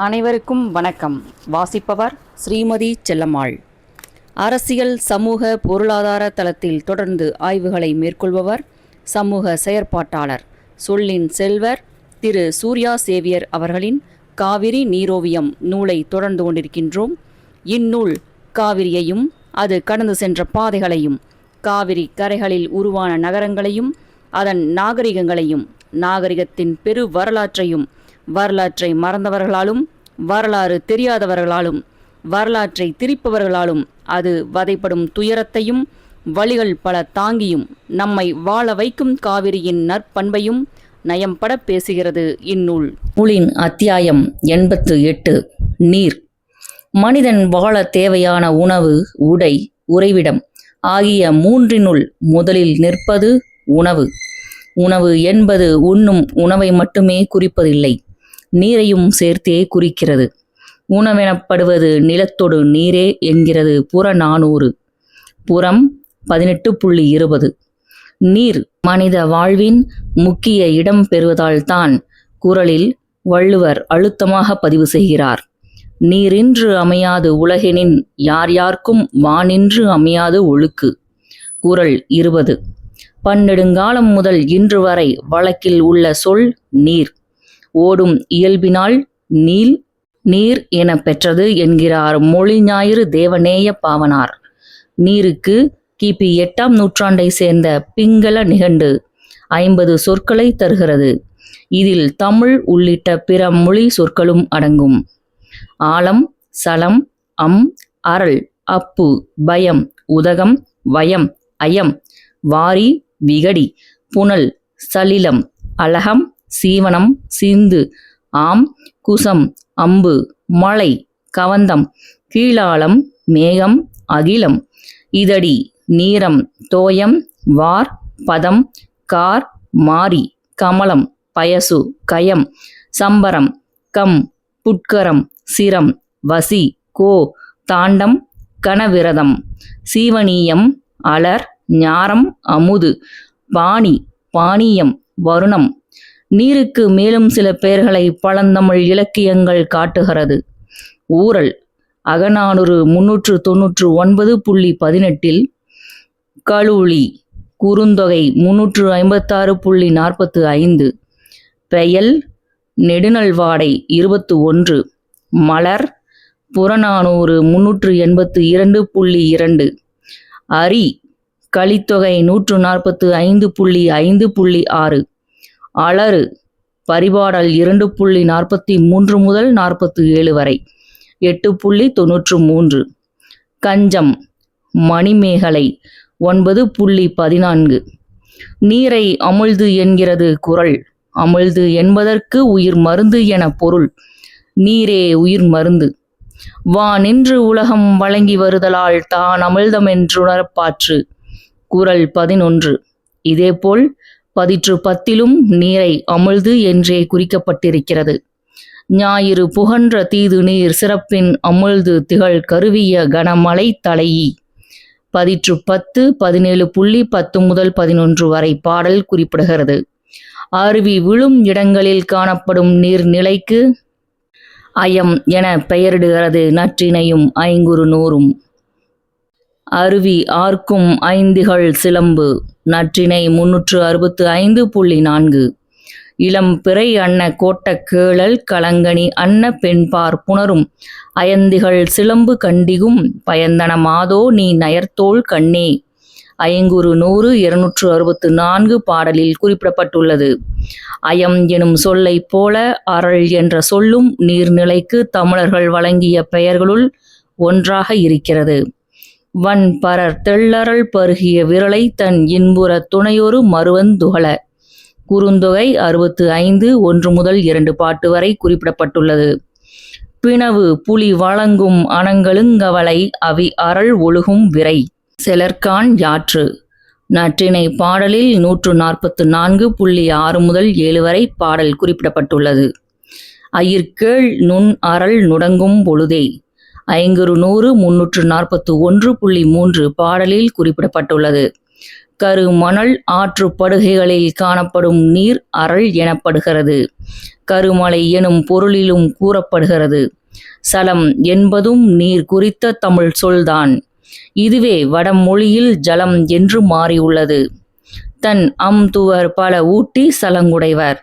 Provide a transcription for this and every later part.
அனைவருக்கும் வணக்கம். வாசிப்பவர் ஸ்ரீமதி செல்லம்மாள். அரசியல் சமூக பொருளாதார தளத்தில் தொடர்ந்து ஆய்வுகளை மேற்கொள்பவர் சமூக செயற்பாட்டாளர் சொல்லின் செல்வர் திரு சூர்யா சேவியர் அவர்களின் காவிரி நீரோவியம் நூலை தொடர்ந்து கொண்டிருக்கின்றோம். இந்நூல் காவிரியையும் அது கடந்து சென்ற பாதைகளையும், காவிரி கரைகளில் உருவான நகரங்களையும், அதன் நாகரிகங்களையும், நாகரிகத்தின் பெரு வரலாற்றையும், வரலாற்றை மறந்தவர்களாலும், வரலாறு தெரியாதவர்களாலும், வரலாற்றை திரிப்பவர்களாலும் அது வதைப்படும் துயரத்தையும் வழிகள் பல தாங்கியும் நம்மை வாழ வைக்கும் காவிரியின் நற்பண்பையும் நயம்பட பேசுகிறது இந்நூல். நூலின் அத்தியாயம் 88. நீர். மனிதன் வாழ தேவையான உணவு, உடை, உறைவிடம் ஆகிய மூன்றினுள் முதலில் நிற்பது உணவு. உணவு என்பது உண்ணும் உணவை மட்டுமே குறிப்பதில்லை, நீரையும் சேர்த்தே குறிக்கிறது. உணவெனப்படுவது நிலத்தொடு நீரே என்கிறது புறநானூறு. புறம் 18.20. நீர் மனித வாழ்வின் முக்கிய இடம் பெறுவதால் தான் குறளில் வள்ளுவர் அழுத்தமாக பதிவு செய்கிறார். நீரின்று அமையாது உலகெனின் யார் யார்க்கும் வானின்று அமையாது ஒழுக்கு. குறள் 20. பன்னெடுங்காலம் முதல் இன்று வரை வழக்கில் உள்ள சொல் நீர். ஓடும் இயல்பினால் நீர் என பெற்றது என்கிறார் மொழிஞாயிறு தேவநேய பாவனார். நீருக்கு கிபி 8ஆம் நூற்றாண்டை சேர்ந்த பிங்கள நிகண்டு 50 சொற்களை தருகிறது. இதில் தமிழ் உள்ளிட்ட பிற மொழி சொற்களும் அடங்கும். ஆலம், சலம், அம், அரல், அப்பு, பயம், உதகம், வயம், அயம், வாரி, விகடி, புனல், சலிலம், அலகம், சீவனம், சிந்து, ஆம், குசம், அம்பு, மலை, கவந்தம், கீழாளம், மேகம், அகிலம், இதடி, நீரம், தோயம், வார், பதம், கார், மாரி, கமலம், பயசு, கயம், சம்பரம், கம், புட்கரம், சிரம், வசி, கோ, தாண்டம், கனவிரதம், சீவனீயம், அலர், ஞாரம், அமுது, பாணி, பாணியம், வருணம். நீருக்கு மேலும் சில பெயர்களை பழந்தமிழ் இலக்கியங்கள் காட்டுகிறது. ஊரல். அகநானூறு 399.18. கழுளி. குறுந்தொகை 356.45. பெயல். நெடுநல்வாடை 21. மலர். புறநானூறு 382.2. அரி. கலித்தொகை 145.5.6. அலறு. பரிபாடல் 2.43 முதல் 47 வரை 8.93. கஞ்சம். மணிமேகலை 9.14. நீரை அமிழ்து என்கிறது குறள். அமிழ்து என்பதற்கு உயிர் மருந்து என பொருள். நீரே உயிர் மருந்து. நின்று உலகம் வழங்கி வருதலால் தான் அமிழ்தமென்றுணரப்பாற்று. குறள் 11. இதேபோல் பதிற்று 10 நீரை அமிழ்து என்றே குறிக்கப்பட்டிருக்கிறது. ஞாயிறு புகன்ற தீது நீர் சிறப்பின் அமிழ்து திகழ் கருவிய கனமழை தலையி. பதிற்று 10 17.10 முதல் 11 வரை பாடல் குறிப்பிடுகிறது. அருவி விழும் இடங்களில் காணப்படும் நீர்நிலைக்கு அயம் என பெயரிடுகிறது நற்றிணையும் ஐங்குறு நூறும். அருவி ஆர்க்கும் ஐந்திகழ் சிலம்பு. நற்றிணை 365.4. இளம் பிறை அன்ன கோட்ட கேழல் கலங்கனி அன்ன பெண்பார் புணரும் அயந்திகள் சிலம்பு கண்டிகும் பயந்தன மாதோ நீ நயர்த்தோள் கண்ணே. ஐங்குறு நூறு 264 பாடலில் குறிப்பிடப்பட்டுள்ளது. அயம் எனும் சொல்லை போல அரள் என்ற சொல்லும் நீர்நிலைக்கு தமிழர்கள் வழங்கிய பெயர்களுள் ஒன்றாக இருக்கிறது. வன் பரர் தெள்ளரல் பருகிய விரலை தன் இன்புற துணையொரு மருவந்துகள. குறுந்தொகை 65 1 முதல் 2 பாட்டு வரை குறிப்பிடப்பட்டுள்ளது. பிணவு புலி வழங்கும் அணங்களுங்கவலை அவி அரள் ஒழுகும் விரை. செலர்கான் யாற்று. நற்றிணை பாடலில் 144.6 முதல் 7 வரை பாடல் குறிப்பிடப்பட்டுள்ளது. அயிர்கேள் நுண் அரள் நுடங்கும் பொழுதே. ஐங்குறு நூறு 341.3 பாடலில் குறிப்பிடப்பட்டுள்ளது. கரு மணல் ஆற்று படுகைகளில் காணப்படும் நீர் அரள் எனப்படுகிறது. கருமலை எனும் பொருளிலும் கூறப்படுகிறது. சலம் என்பதும் நீர் குறித்த தமிழ் சொல்தான். இதுவே வடமொழியில் ஜலம் என்று மாறியுள்ளது. தன் துவர் பல ஊட்டி சலங்குடைவர்.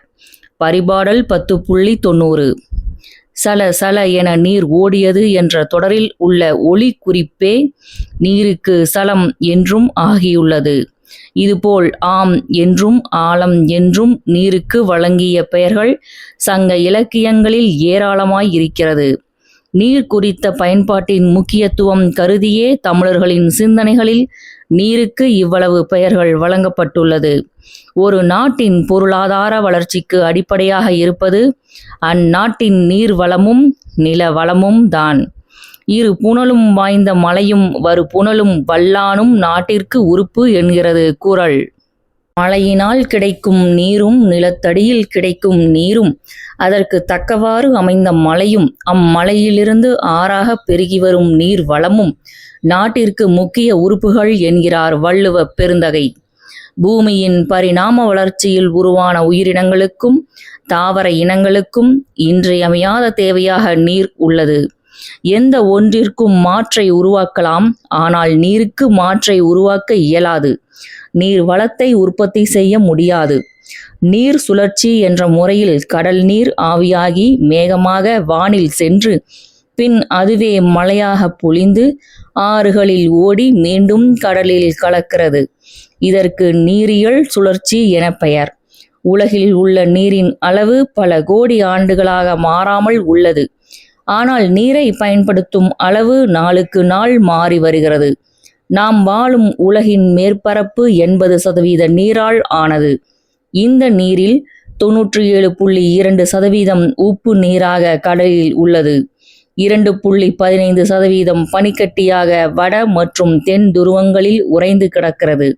பரிபாடல் 10.90. சல சல என நீர் ஓடியது என்ற தொடரில் உள்ள ஒலி குறிப்பே நீருக்கு சலம் என்றும் ஆகியுள்ளது. இதுபோல் ஆம் என்றும் ஆலம் என்றும் நீருக்கு வழங்கிய பெயர்கள் சங்க இலக்கியங்களில் ஏராளமாய் இருக்கிறது. நீர் குறித்த பயன்பாட்டின் முக்கியத்துவம் கருதியே தமிழர்களின் சிந்தனைகளில் நீருக்கு இவ்வளவு பெயர்கள் வழங்கப்பட்டுள்ளது. ஒரு நாட்டின் பொருளாதார வளர்ச்சிக்கு அடிப்படையாக இருப்பது அந்நாட்டின் நீர் வளமும் நில வளமும் தான். இரு புனலும் வாய்ந்த மலையும் வரு புனலும் வல்லானும் நாட்டிற்கு உறுப்பு என்கிறது குறள். மழையினால் கிடைக்கும் நீரும் நிலத்தடியில் கிடைக்கும் நீரும் அதற்கு தக்கவாறு அமைந்த மலையும் அம்மலையிலிருந்து ஆறாக பெருகி வரும் நீர் வளமும் நாட்டிற்கு முக்கிய உறுப்புகள் என்கிறார் வள்ளுவ பெருந்தகை. பூமியின் பரிணாம வளர்ச்சியில் உருவான உயிரினங்களுக்கும் தாவர இனங்களுக்கும் இன்றியமையாத தேவையாக நீர் உள்ளது. எந்த ஒன்றிற்கும் மாற்றை உருவாக்கலாம், ஆனால் நீருக்கு மாற்றை உருவாக்க இயலாது. நீர் வளத்தை உற்பத்தி செய்ய முடியாது. நீர் சுழற்சி என்ற முறையில் கடல் நீர் ஆவியாகி மேகமாக வானில் சென்று பின் அதுவே மழையாக பொழிந்து ஆறுகளில் ஓடி மீண்டும் கடலில் கலக்கிறது. இதற்கு நீரியல் சுழற்சி என பெயர். உலகில் உள்ள நீரின் அளவு பல கோடி ஆண்டுகளாக மாறாமல் உள்ளது. ஆனால் நீரை பயன்படுத்தும் அளவு நாளுக்கு நாள் மாறி வருகிறது. நாம் வாழும் உலகின் மேற்பரப்பு 80% நீரால் ஆனது. இந்த நீரில் 97.2% உப்பு நீராக கடலில் உள்ளது. 2.15% பனிக்கட்டியாக வட மற்றும் தென் துருவங்களில் உறைந்து கிடக்கிறது.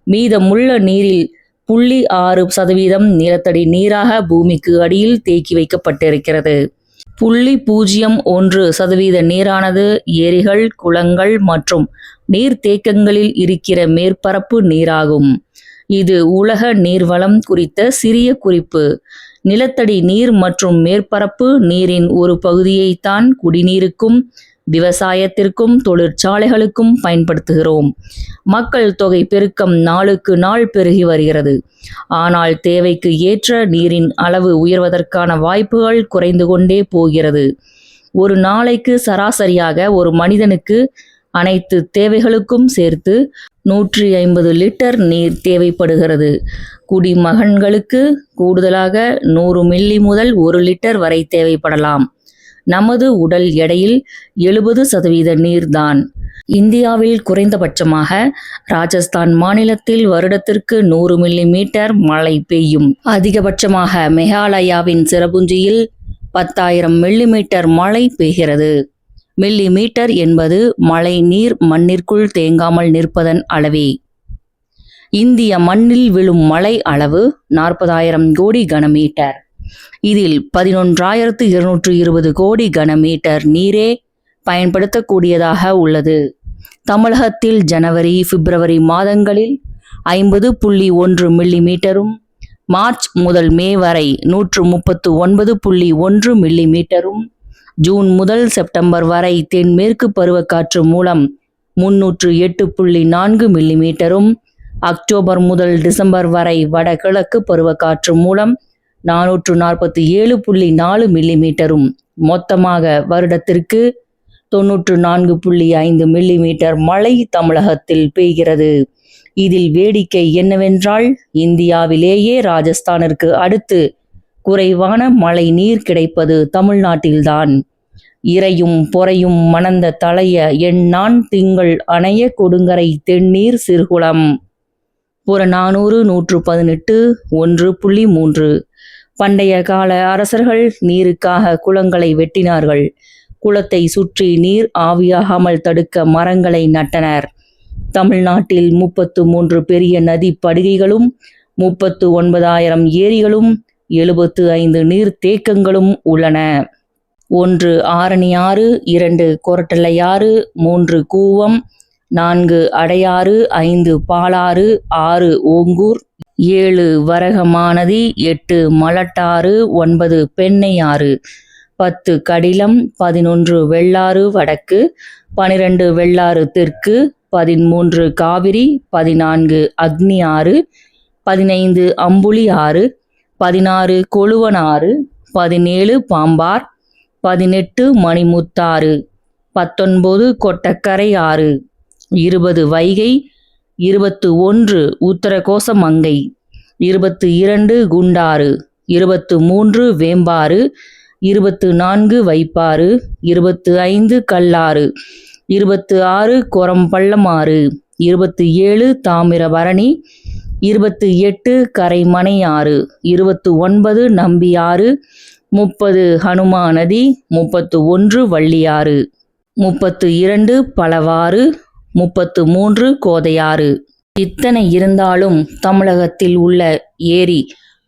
மீதமுள்ள நீரில் 0.6% நிலத்தடி நீராக பூமிக்கு அடியில் தேக்கி வைக்கப்பட்டிருக்கிறது. 0.01% நீரானது ஏரிகள், குளங்கள் மற்றும் நீர்த்தேக்கங்களில் இருக்கிற மேற்பரப்பு நீராகும். இது உலக நீர்வளம் குறித்த சிறிய குறிப்பு. நிலத்தடி நீர் மற்றும் மேற்பரப்பு நீரின் ஒரு பகுதியைத்தான் குடிநீருக்கும் விவசாயத்திற்கும் தொழிற்சாலைகளுக்கும் பயன்படுத்துகிறோம். மக்கள் தொகை பெருக்கம் நாளுக்கு நாள் பெருகி வருகிறது. ஆனால் தேவைக்கு ஏற்ற நீரின் அளவு உயர்வதற்கான வாய்ப்புகள் குறைந்து கொண்டே போகிறது. ஒரு நாளைக்கு சராசரியாக ஒரு மனிதனுக்கு அனைத்து தேவைகளுக்கும் சேர்த்து 150 லிட்டர் நீர் தேவைப்படுகிறது. குடிமகன்களுக்கு கூடுதலாக 100 மில்லி முதல் 1 லிட்டர் வரை தேவைப்படலாம். நமது உடல் எடையில் 70% நீர்தான். இந்தியாவில் குறைந்தபட்சமாக ராஜஸ்தான் மாநிலத்தில் வருடத்திற்கு 100 மில்லிமீட்டர் மழை பெய்யும். அதிகபட்சமாக மேகாலயாவின் சிரபுஞ்சியில் 10,000 மில்லிமீட்டர் மழை பெய்கிறது. மில்லிமீட்டர் என்பது மழை நீர் மண்ணிற்குள் தேங்காமல் நிற்பதன் அளவே. இந்திய மண்ணில் விழும் மழை அளவு 40,000 கோடி கனமீட்டர். இதில் 11,220 கோடி கனமீட்டர் நீரே பயன்படுத்தக்கூடியதாக உள்ளது. தமிழகத்தில் ஜனவரி, பிப்ரவரி மாதங்களில் 50.1 மில்லிமீட்டரும், மார்ச் முதல் மே வரை 139.1 மில்லிமீட்டரும், ஜூன் முதல் செப்டம்பர் வரை தென்மேற்கு பருவக்காற்று மூலம் 308.4 மில்லிமீட்டரும், அக்டோபர் முதல் டிசம்பர் வரை வடகிழக்கு பருவக்காற்று மூலம் 447.4 மில்லிமீட்டரும், மொத்தமாக வருடத்திற்கு 94.5 மில்லிமீட்டர் மழை தமிழகத்தில் பெய்கிறது. இதில் வேடிக்கை என்னவென்றால், இந்தியாவிலேயே ராஜஸ்தானிற்கு அடுத்து குறைவான மழை நீர் கிடைப்பது தமிழ்நாட்டில்தான். இறையும் பொறையும் மணந்த தளைய எண்ணான் திங்கள் அணைய கொடுங்கரை தென்னீர் சிறுகுளம். புறநானூறு 118 1.3. பண்டைய கால அரசர்கள் நீருக்காக குளங்களை வெட்டினார்கள். குளத்தை சுற்றி நீர் ஆவியாகாமல் தடுக்க மரங்களை நட்டனர். தமிழ்நாட்டில் 33 பெரிய நதி படுகைகளும் 39,000 ஏரிகளும் 75 நீர் தேக்கங்களும் உள்ளன. 1 ஆரணி ஆறு, 2 கொரட்டலை ஆறு, 3 கூவம், 4 அடையாறு, 5 பாலாறு, 6 ஓங்கூர், 7 வரகமானதி, 8 மலட்டாறு, 9 பெண்ணை ஆறு, 10 கடிலம், 11 வெள்ளாறு வடக்கு, 12 வெள்ளாறு தெற்கு, 13 காவிரி, 14 அக்னி ஆறு, 15 அம்புலி ஆறு, 16 கொழுவன் ஆறு, 17 பாம்பார், 18 மணிமுத்தாறு, 19 கொட்டக்கரை ஆறு, 20 வைகை, 21 உத்தரகோசமங்கை, 22 குண்டாறு, 23 வேம்பாறு, 24 வைப்பாறு, 25 கல்லாறு, 26 கொரம்பள்ளமாறு, 27 தாமிரபரணி, 28 கரைமனை ஆறு, 29 நம்பியாறு, 30 ஹனுமாநதி, 31 வள்ளியாறு, 32 பலவாறு, 33 கோதையாறு. இத்தனை இருந்தாலும் தமிழகத்தில் உள்ள ஏரி,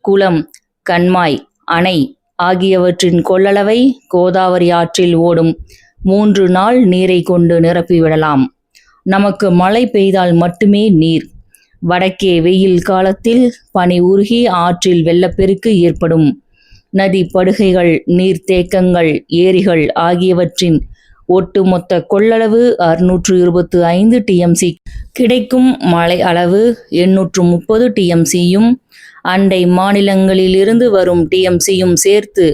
குளம், கண்மாய், அணை ஆகியவற்றின் கொள்ளளவை கோதாவரி ஆற்றில் ஓடும் 3 நாள் நீரை கொண்டு நிரப்பிவிடலாம். நமக்கு மழை பெய்தால் மட்டுமே நீர். வடக்கே வெயில் காலத்தில் பனி உருகி ஆற்றில் வெள்ளப்பெருக்கு ஏற்படும். நதி படுகைகள், நீர்த்தேக்கங்கள், ஏரிகள் ஆகியவற்றின் ஒட்டுமொத்த கொள்ளளவு 625 டிஎம்சி. கிடைக்கும் மழை அளவு 830 டிஎம்சியும் அண்டை மாநிலங்களிலிருந்து வரும் டிஎம்சியும் சேர்த்து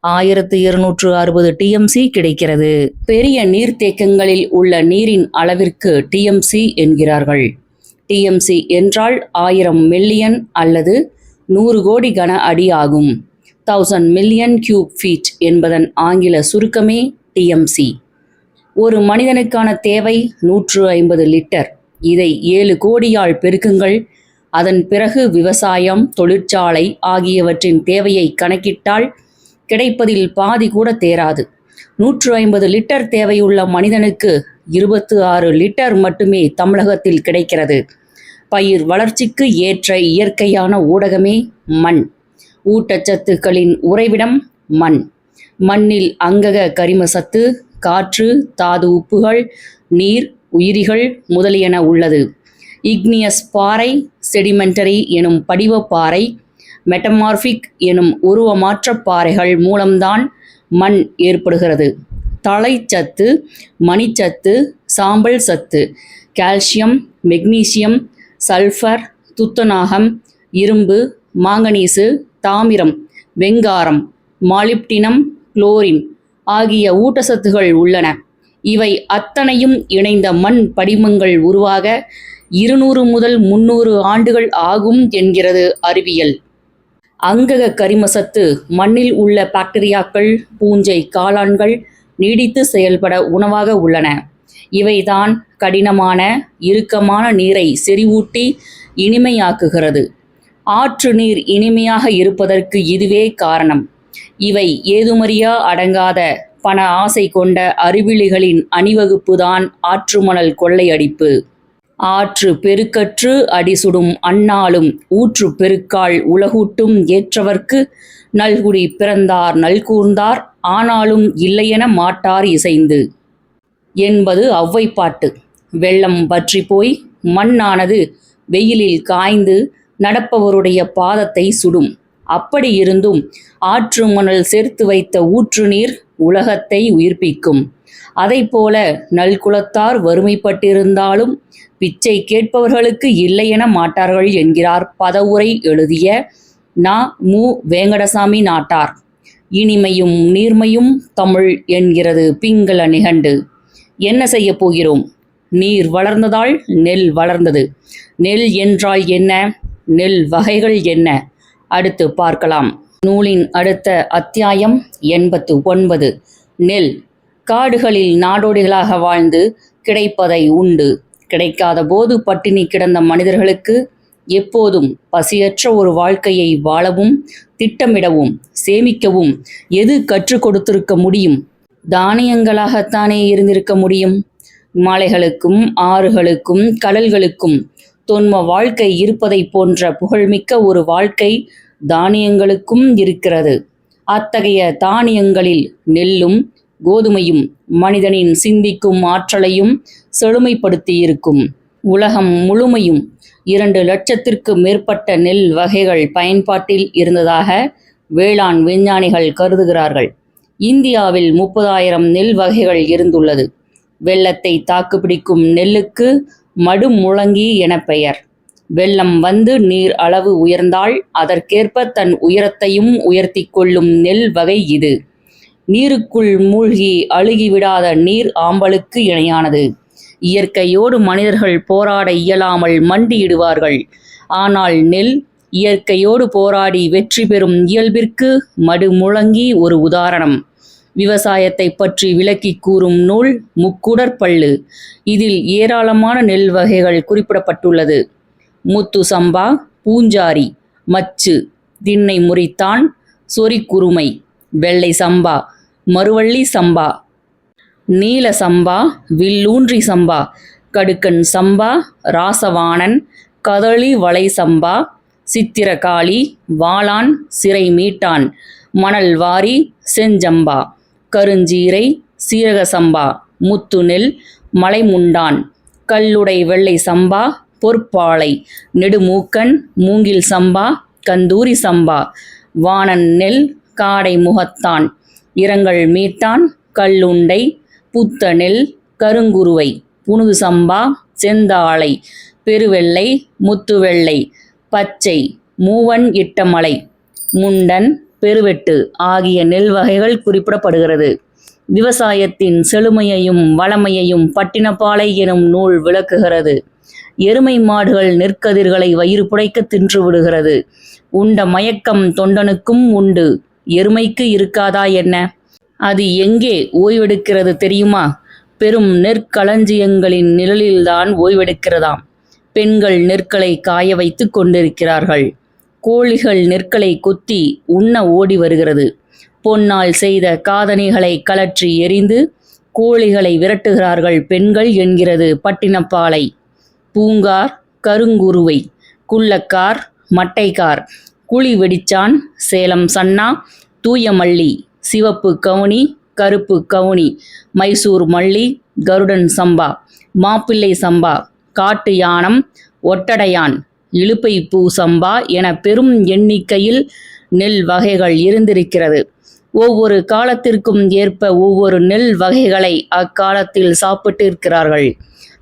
1260 டிஎம்சி கிடைக்கிறது. பெரிய நீர்த்தேக்கங்களில் உள்ள நீரின் அளவிற்கு டிஎம்சி என்கிறார்கள். டிஎம்சி என்றால் 1000 மில்லியன் அல்லது 100 கோடி கன அடி ஆகும். 1000 மில்லியன் கியூப் ஃபீட் என்பதன் ஆங்கில சுருக்கமே டிஎம்சி. ஒரு மனிதனுக்கான தேவை 150 லிட்டர். இதை 7 கோடியால் பெருக்குங்கள். அதன் பிறகு விவசாயம், தொழிற்சாலை ஆகியவற்றின் தேவையை கணக்கிட்டால் கிடைப்பதில் பாதி கூட தேராது. 150 லிட்டர் தேவையுள்ள மனிதனுக்கு 26 லிட்டர் மட்டுமே தமிழகத்தில் கிடைக்கிறது. பயிர் வளர்ச்சிக்கு ஏற்ற இயற்கையான ஊடகமே மண். ஊட்டச்சத்துக்களின் உறைவிடம் மண். மண்ணில் அங்கக கரிம சத்து, காற்று, தாது உப்புகள், நீர், உயிரிகள் முதலியன உள்ளது. இக்னியஸ் பாறை, செடிமெண்டரி எனும் படிவ பாறை, மெட்டமார்பிக் எனும் உருவமாற்ற பாறைகள் மூலம்தான் மண் ஏற்படுகிறது. தழைச்சத்து, மணிச்சத்து, சாம்பல் சத்து, கால்சியம், மெக்னீசியம், சல்ஃபர், துத்தநாகம், இரும்பு, மாங்கனீசு, தாமிரம், வெங்காரம், மாலிப்டினம், குளோரின் ஆகிய ஊட்டச்சத்துகள் உள்ளன. இவை அத்தனையும் இணைந்த மண் படிமங்கள் உருவாக 200 முதல் 300 ஆண்டுகள் ஆகும் என்கிறது அறிவியல். அங்கக கரிமசத்து மண்ணில் உள்ள பாக்டீரியாக்கள், பூஞ்சை, காளான்கள் நீடித்து செயல்பட உணவாக உள்ளன. இவைதான் கடினமான, இறுக்கமான நீரை செறிவூட்டி இனிமையாக்குகிறது. ஆற்று நீர் இனிமையாக இருப்பதற்கு இதுவே காரணம். இவை ஏதுமறியா அடங்காத பண ஆசை கொண்ட அறிவிலிகளின் அணிவகுப்புதான் ஆற்று மணல் கொள்ளையடிப்பு. ஆற்று பெருக்கற்று அடிசுடும் அந்நாளும் ஊற்று பெருக்கால் உலகூட்டும் ஏற்றவர்க்கு நல்குடி பிறந்தார் நல்கூர்ந்தார் ஆனாலும் இல்லையென மாட்டார் இசைந்து என்பது ஔவைப்பாட்டு. வெள்ளம் வற்றி போய் மண்ணானது வெயிலில் காய்ந்து நடப்பவருடைய பாதத்தை சுடும். அப்படி இருந்தும் ஆற்று மணல் சேர்த்து வைத்த ஊற்று நீர் உலகத்தை உயிர்ப்பிக்கும். அதைப்போல நல்குலத்தார் வறுமைப்பட்டிருந்தாலும் பிச்சை கேட்பவர்களுக்கு இல்லையென மாட்டார்கள் என்கிறார் பதவுரை எழுதிய நா. மு. வேங்கடசாமி நாட்டார். இனிமையும் நீர்மையும் தமிழ் என்கிறது பிங்கள நிகண்டு. என்ன செய்ய போகிறோம்? நீர் வளர்ந்ததால் நெல் வளர்ந்தது. நெல் என்றால் என்ன? நெல் வகைகள் என்ன? அடுத்து பார்க்கலாம். நூலின் அடுத்த அத்தியாயம் 89. நெல். காடுகளில் நாடோடிகளாக வாழ்ந்து கிடைப்பதை உண்டு. கிடைக்காத போது பட்டினி கிடந்த மனிதர்களுக்கு எப்போதும் பசியற்ற ஒரு வாழ்க்கையை வாழவும், திட்டமிடவும், சேமிக்கவும் எது கற்றுக் கொடுத்திருக்க முடியும்? தானியங்களாகத்தானே இருந்திருக்க முடியும். மலைகளுக்கும் ஆறுகளுக்கும் கடல்களுக்கும் தொன்ம வாழ்க்கை இருப்பதை போன்ற புகழ்மிக்க ஒரு வாழ்க்கை தானியங்களுக்கும் இருக்கிறது. அத்தகைய தானியங்களில் நெல்லும் கோதுமையும் மனிதனின் சிந்திக்கும் ஆற்றலையும் செழுமைப்படுத்தியிருக்கும். உலகம் முழுமையும் 2 லட்சத்திற்கு மேற்பட்ட நெல் வகைகள் பயன்பாட்டில் இருந்ததாக வேளாண் விஞ்ஞானிகள் கருதுகிறார்கள். இந்தியாவில் 30,000 நெல் வகைகள் இருந்துள்ளது. வெள்ளத்தை தாக்குப்பிடிக்கும் நெல்லுக்கு மடுமுழங்கி என பெயர். வெள்ளம் வந்து நீர் அளவு உயர்ந்தால் அதற்கேற்ப தன் உயரத்தையும் உயர்த்தி கொள்ளும் நெல் வகை இது. நீருக்குள் மூழ்கி அழுகிவிடாத நீர் ஆம்பலுக்கு இணையானது. இயற்கையோடு மனிதர்கள் போராட இயலாமல் மண்டியிடுவார்கள். ஆனால் நெல் இயற்கையோடு போராடி வெற்றி பெறும் இயல்பிற்கு மடுமுழங்கி ஒரு உதாரணம். விவசாயத்தை பற்றி விளக்கி கூறும் நூல் முக்குடற்பள்ளு. இதில் ஏராளமான நெல் வகைகள் குறிப்பிடப்பட்டுள்ளது. முத்து சம்பா, பூஞ்சாரி, மச்சு, திண்ணை முறித்தான், சொறிக்குறுமை, வெள்ளை சம்பா, மருவள்ளி சம்பா, நீல சம்பா, வில்லூன்றி சம்பா, கடுக்கன் சம்பா, ராசவாணன், கதளி வளை சம்பா, சித்திரகாளி, வாளான், சிறை மீட்டான், மணல் வாரி, செஞ்சம்பா, கருஞ்சீரை, சீரக சம்பா, முத்து நெல், மலைமுண்டான், கல்லுடை வெள்ளை சம்பா, பொற்பாளை, நெடுமூக்கன், மூங்கில் சம்பா, கந்தூரி சம்பா, வாணன் நெல், காடை முகத்தான், இரங்கல் மீட்டான், கல்லுண்டை, புத்த நெல், கருங்குருவை, புனுகு சம்பா, செந்தாளை, பெருவெள்ளை, முத்துவெள்ளை, பச்சை, மூவன் இட்டமலை, முண்டன், பெருவெட்டு ஆகிய நெல் வகைகள் குறிப்பிடப்படுகிறது. விவசாயத்தின் செழுமையையும் வளமையையும் பட்டினப்பாலை எனும் நூல் விளக்குகிறது. எருமை மாடுகள் நெற்கதிர்களை வயிறு புடைக்க தின்று விடுகிறது. உண்ட மயக்கம் தொண்டனுக்கும் உண்டு, எருமைக்கு இருக்காதா என்ன? அது எங்கே ஓய்வெடுக்கிறது தெரியுமா? பெரும் நெற்களஞ்சியங்களின் நிழலில்தான் ஓய்வெடுக்கிறதாம். பெண்கள் நெற்களை காய வைத்து கொண்டிருக்கிறார்கள். கோழிகள் நெற்களை கொத்தி உண்ண ஓடி வருகிறது. பொன்னால் செய்த காதணிகளை கலற்றி எறிந்து கோழிகளை விரட்டுகிறார்கள் பெண்கள் என்கிறது பட்டினப்பாலை. பூங்கார், கருங்குருவை, குள்ளக்கார், மட்டைக்கார், குழி வெடிச்சான், சேலம் சன்னா, தூயமல்லி, சிவப்பு கவுனி, கருப்பு கவுனி, மைசூர் மல்லி, கருடன் சம்பா, மாப்பிள்ளை சம்பா, காட்டு யானம், ஒட்டடையான், இலுப்பை பூ சம்பா என பெரும் எண்ணிக்கையில் நெல் வகைகள் இருந்திருக்கிறது. ஒவ்வொரு காலத்திற்கும் ஏற்ப ஒவ்வொரு நெல் வகைகளை அக்காலத்தில் சாப்பிட்டிருக்கிறார்கள்.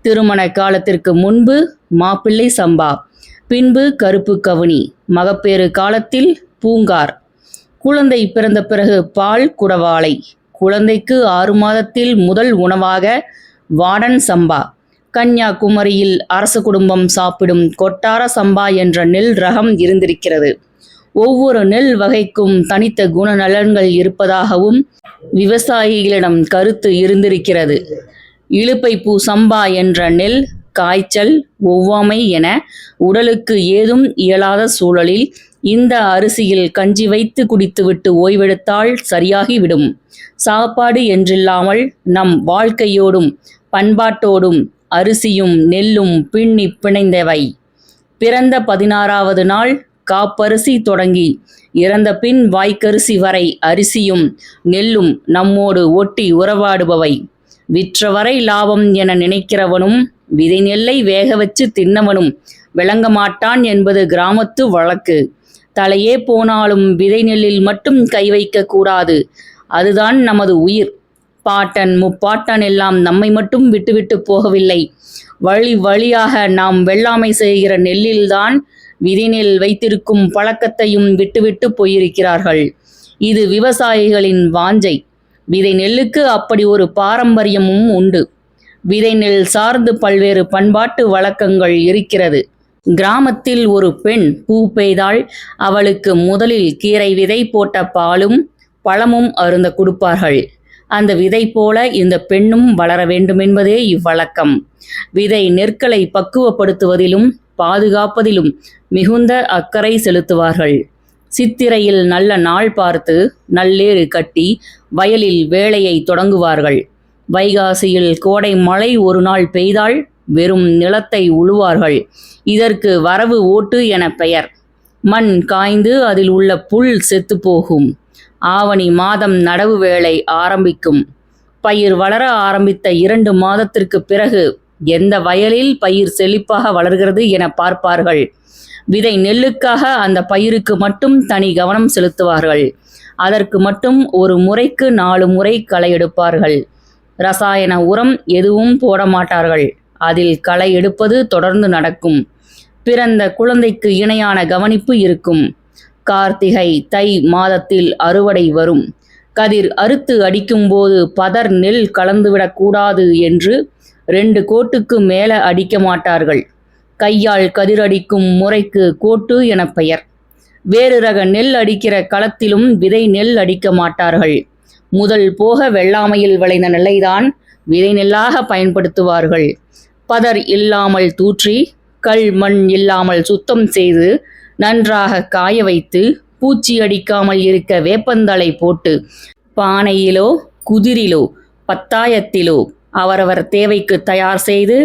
திருமண காலத்திற்கு முன்பு மாப்பிள்ளை சம்பா, பின்பு கருப்பு கவுனி, மகப்பேறு காலத்தில் பூங்கார், குழந்தை பிறந்த பிறகு பால் குடவாளை, குழந்தைக்கு 6 மாதத்தில் முதல் உணவாக வாடன் சம்பா, கன்னியாகுமரியில் அரச குடும்பம் சாப்பிடும் கொட்டார சம்பா என்ற நெல் ரகம் இருந்திருக்கிறது. ஒவ்வொரு நெல் வகைக்கும் தனித்த குணநலன்கள் இருப்பதாகவும் விவசாயிகளிடம் கருத்து இருந்திருக்கிறது. இலுப்பை பூ சம்பா என்ற நெல் காய்ச்சல், ஒவ்வாமை என உடலுக்கு ஏதும் இயலாத சூழலில் இந்த அரிசியில் கஞ்சி வைத்து குடித்துவிட்டு ஓய்வெடுத்தால் சரியாகிவிடும். சாப்பாடு என்றில்லாமல் நம் வாழ்க்கையோடும் பண்பாட்டோடும் அரிசியும் நெல்லும் பின்னி பிணைந்தவை. பிறந்த 16வது நாள் காப்பரிசி தொடங்கி இறந்த பின் வாய்க்கரிசி வரை அரிசியும் நெல்லும் நம்மோடு ஒட்டி உறவாடுபவை. விற்றவரை லாபம் என நினைக்கிறவனும் விதை நெல்லை வேக வச்சு தின்னவனும் விளங்க மாட்டான் என்பது கிராமத்து வழக்கு. தலையே போனாலும் விதை நெல்லில் மட்டும் கை வைக்க கூடாது. அதுதான் நமது உயிர். பாட்டன் முப்பாட்டன் எல்லாம் நம்மை மட்டும் விட்டுவிட்டு போகவில்லை. வழி வழியாக நாம் வெள்ளாமை செய்கிற நெல்லில்தான் விதை நெல் வைத்திருக்கும் பழக்கத்தையும் விட்டுவிட்டு போயிருக்கிறார்கள். இது விவசாயிகளின் வாஞ்சை. விதை நெல்லுக்கு அப்படி ஒரு பாரம்பரியமும் உண்டு. விதை நெல் சார்ந்து பல்வேறு பண்பாட்டு வழக்கங்கள் இருக்கிறது. கிராமத்தில் ஒரு பெண் பூ பெய்தால் அவளுக்கு முதலில் கீரை விதை போட்ட பாலும் பழமும் அருந்த கொடுப்பார்கள். அந்த விதை போல இந்த பெண்ணும் வளர வேண்டுமென்பதே இவ்வழக்கம். விதை நெற்களை பக்குவப்படுத்துவதிலும் பாதுகாப்பதிலும் மிகுந்த அக்கறை செலுத்துவார்கள். சித்திரையில் நல்ல நாள் பார்த்து நல்லேறு கட்டி வயலில் வேலையை தொடங்குவார்கள். வைகாசியில் கோடை மழை ஒரு நாள் பெய்தால் வெறும் நிலத்தை உழுவார்கள். இதற்கு வரவு ஓட்டு என பெயர். மண் காய்ந்து அதில் உள்ள புல் செத்து போகும். ஆவணி மாதம் நடவு வேலை ஆரம்பிக்கும். பயிர் வளர ஆரம்பித்த 2 மாதத்திற்கு பிறகு எந்த வயலில் பயிர் செழிப்பாக வளர்கிறது என பார்ப்பார்கள். விதை நெல்லுக்காக அந்த பயிருக்கு மட்டும் தனி கவனம் செலுத்துவார்கள். அதற்கு மட்டும் ஒரு முறைக்கு 4 முறை களை எடுப்பார்கள். ரசாயன உரம் எதுவும் போட மாட்டார்கள். அதில் களை எடுப்பது தொடர்ந்து நடக்கும். பிறந்த குழந்தைக்கு இணையான கவனிப்பு இருக்கும். கார்த்திகை தை மாதத்தில் அறுவடை வரும். கதிர் அறுத்து அடிக்கும்போது பதர் நெல் கலந்துவிடக்கூடாது என்று 2 கோட்டுக்கு மேல அடிக்க மாட்டார்கள். கையால் கதிரடிக்கும் முறைக்கு கோட்டு என பெயர். வேறு ரக நெல் அடிக்கிற களத்திலும் விதை நெல் அடிக்க மாட்டார்கள். முதல் போக வெள்ளாமையில் விளைந்த நெல்லைதான் விதை நெல்லாக பயன்படுத்துவார்கள். பதர் இல்லாமல் தூற்றி கல் மண் இல்லாமல் சுத்தம் செய்து நன்றாக காய வைத்து பூச்சி அடிக்காமல் இருக்க வேப்பந்தழை போட்டு பானையிலோ குதிரிலோ பத்தாயத்திலோ அவரவர் தேவைக்கு தயார் செய்து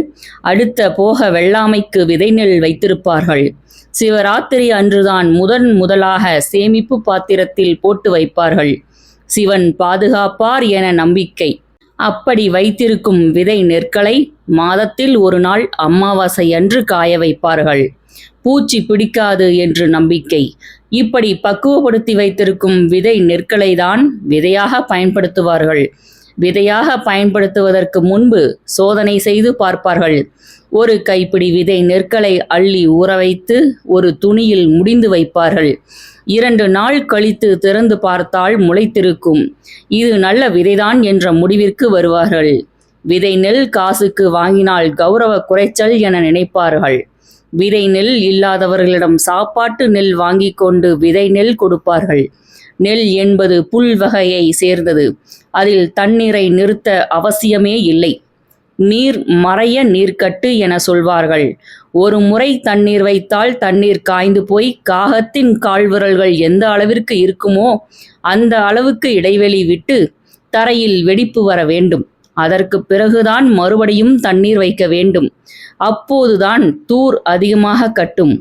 அடுத்த போக வெள்ளாமைக்கு விதை நெல் வைத்திருப்பார்கள். சிவராத்திரி அன்றுதான் முதலாக சேமிப்பு பாத்திரத்தில் போட்டு வைப்பார்கள். சிவன் பாதுகாப்பார் என நம்பிக்கை. அப்படி வைத்திருக்கும் விதை நெற்களை மாதத்தில் ஒரு நாள் அமாவாசை அன்று காய வைப்பார்கள். பூச்சி பிடிக்காது என்று நம்பிக்கை. இப்படி பக்குவப்படுத்தி வைத்திருக்கும் விதை நெற்களை தான் விதையாக பயன்படுத்துவார்கள். விதையாக பயன்படுத்துவதற்கு முன்பு சோதனை செய்து பார்ப்பார்கள். ஒரு கைப்பிடி விதை நெற்களை அள்ளி ஊற வைத்து ஒரு துணியில் முடிந்து வைப்பார்கள். 2 நாள் கழித்து திறந்து பார்த்தால் முளைத்திருக்கும். இது நல்ல விதைதான் என்ற முடிவிற்கு வருவார்கள். விதை நெல் காசுக்கு வாங்கினால் கௌரவ குறைச்சல் என நினைப்பார்கள். விதை நெல் இல்லாதவர்களிடம் சாப்பாட்டு நெல் வாங்கி கொண்டு விதை நெல் கொடுப்பார்கள். நெல் என்பது புல் வகையை சேர்ந்தது. அதில் தண்ணீரை நிறுத்த அவசியமே இல்லை. நீர் மறைய நீர்க்கட்டு என சொல்வார்கள். ஒரு முறை தண்ணீர் வைத்தால் தண்ணீர் காய்ந்து போய் காகத்தின் கால்விரல்கள் எந்த அளவிற்கு இருக்குமோ அந்த அளவுக்கு இடைவெளி விட்டு தரையில் வெடிப்பு வர வேண்டும். அதற்கு பிறகுதான் மறுபடியும் தண்ணீர் வைக்க வேண்டும். அப்போதுதான் தூர் அதிகமாக கட்டும்.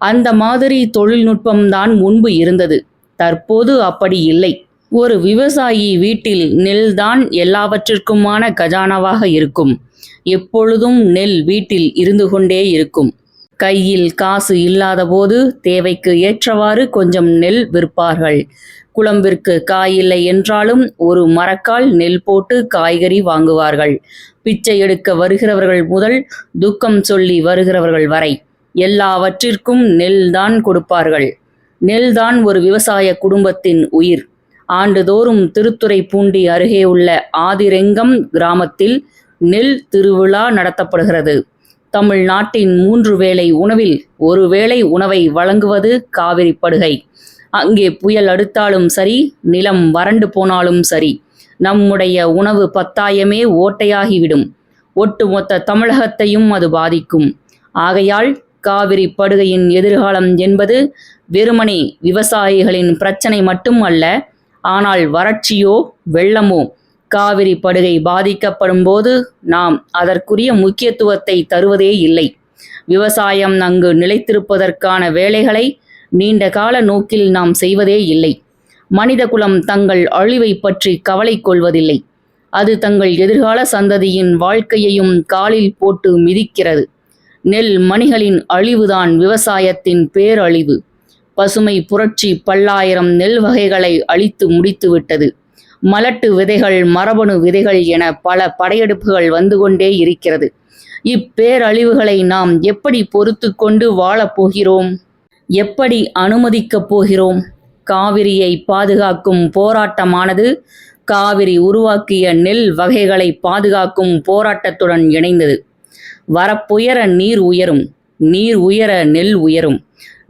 அந்த மாதிரி தொழில்நுட்பம்தான் முன்பு இருந்தது. தற்போது அப்படி இல்லை. ஒரு விவசாயி வீட்டில் நெல்தான் எல்லாவற்றிற்குமான கஜானாவாக இருக்கும். எப்பொழுதும் நெல் வீட்டில் இருந்து கொண்டே இருக்கும். கையில் காசு இல்லாத போது தேவைக்கு ஏற்றவாறு கொஞ்சம் நெல் விற்பார்கள். குழம்பிற்கு காய் இல்லை என்றாலும் ஒரு மரக்கால் நெல் போட்டு காய்கறி வாங்குவார்கள். பிச்சை எடுக்க வருகிறவர்கள் முதல் துக்கம் சொல்லி வருகிறவர்கள் வரை எல்லாவற்றிற்கும் நெல் தான் கொடுப்பார்கள். நெல்தான் ஒரு விவசாய குடும்பத்தின் உயிர். ஆண்டுதோறும் திருத்துறைப்பூண்டி அருகே உள்ள ஆதிரெங்கம் கிராமத்தில் நெல் திருவிழா நடத்தப்படுகிறது. தமிழ்நாட்டின் 3 வேளை உணவில் 1 வேளை உணவை வழங்குவது காவிரி படுகை. அங்கே புயல் அடுத்தாலும் சரி, நிலம் வறண்டு போனாலும் சரி, நம்முடைய உணவு பத்தாயமே ஓட்டையாகிவிடும். ஒட்டுமொத்த தமிழகத்தையும் அது பாதிக்கும். ஆகையால் காவிரி படுகையின் எதிர்காலம் என்பது வெறுமனே விவசாயிகளின் பிரச்சனை மட்டும் அல்ல. ஆனால் வறட்சியோ வெள்ளமோ காவிரி படுகை பாதிக்கப்படும் போது நாம் அதற்குரிய முக்கியத்துவத்தை தருவதே இல்லை. விவசாயம் அங்கு நிலைத்திருப்பதற்கான வேலைகளை நீண்ட கால நோக்கில் நாம் செய்வதே இல்லை. மனிதகுலம் தங்கள் அழிவை பற்றி கவலை கொள்வதில்லை. அது தங்கள் எதிர்கால சந்ததியின் வாழ்க்கையையும் காலில் போட்டு மிதிக்கிறது. நெல் மணிகளின் அழிவுதான் விவசாயத்தின் பேரழிவு. பசுமை புரட்சி பல்லாயிரம் நெல் வகைகளை அழித்து முடித்துவிட்டது. மலட்டு விதைகள், மரபணு விதைகள் என பல படையெடுப்புகள் வந்து கொண்டே இருக்கிறது. இப்பேரழிவுகளை நாம் எப்படி பொறுத்து கொண்டு வாழப்போகிறோம்? எப்படி அனுமதிக்கப் போகிறோம்? காவிரியை பாதுகாக்கும் போராட்டமானது காவிரி உருவாக்கிய நெல் வகைகளை பாதுகாக்கும் போராட்டத்துடன் இணைந்தது. வரப்புயர நீர் உயரும், நீர் உயர நெல் உயரும்,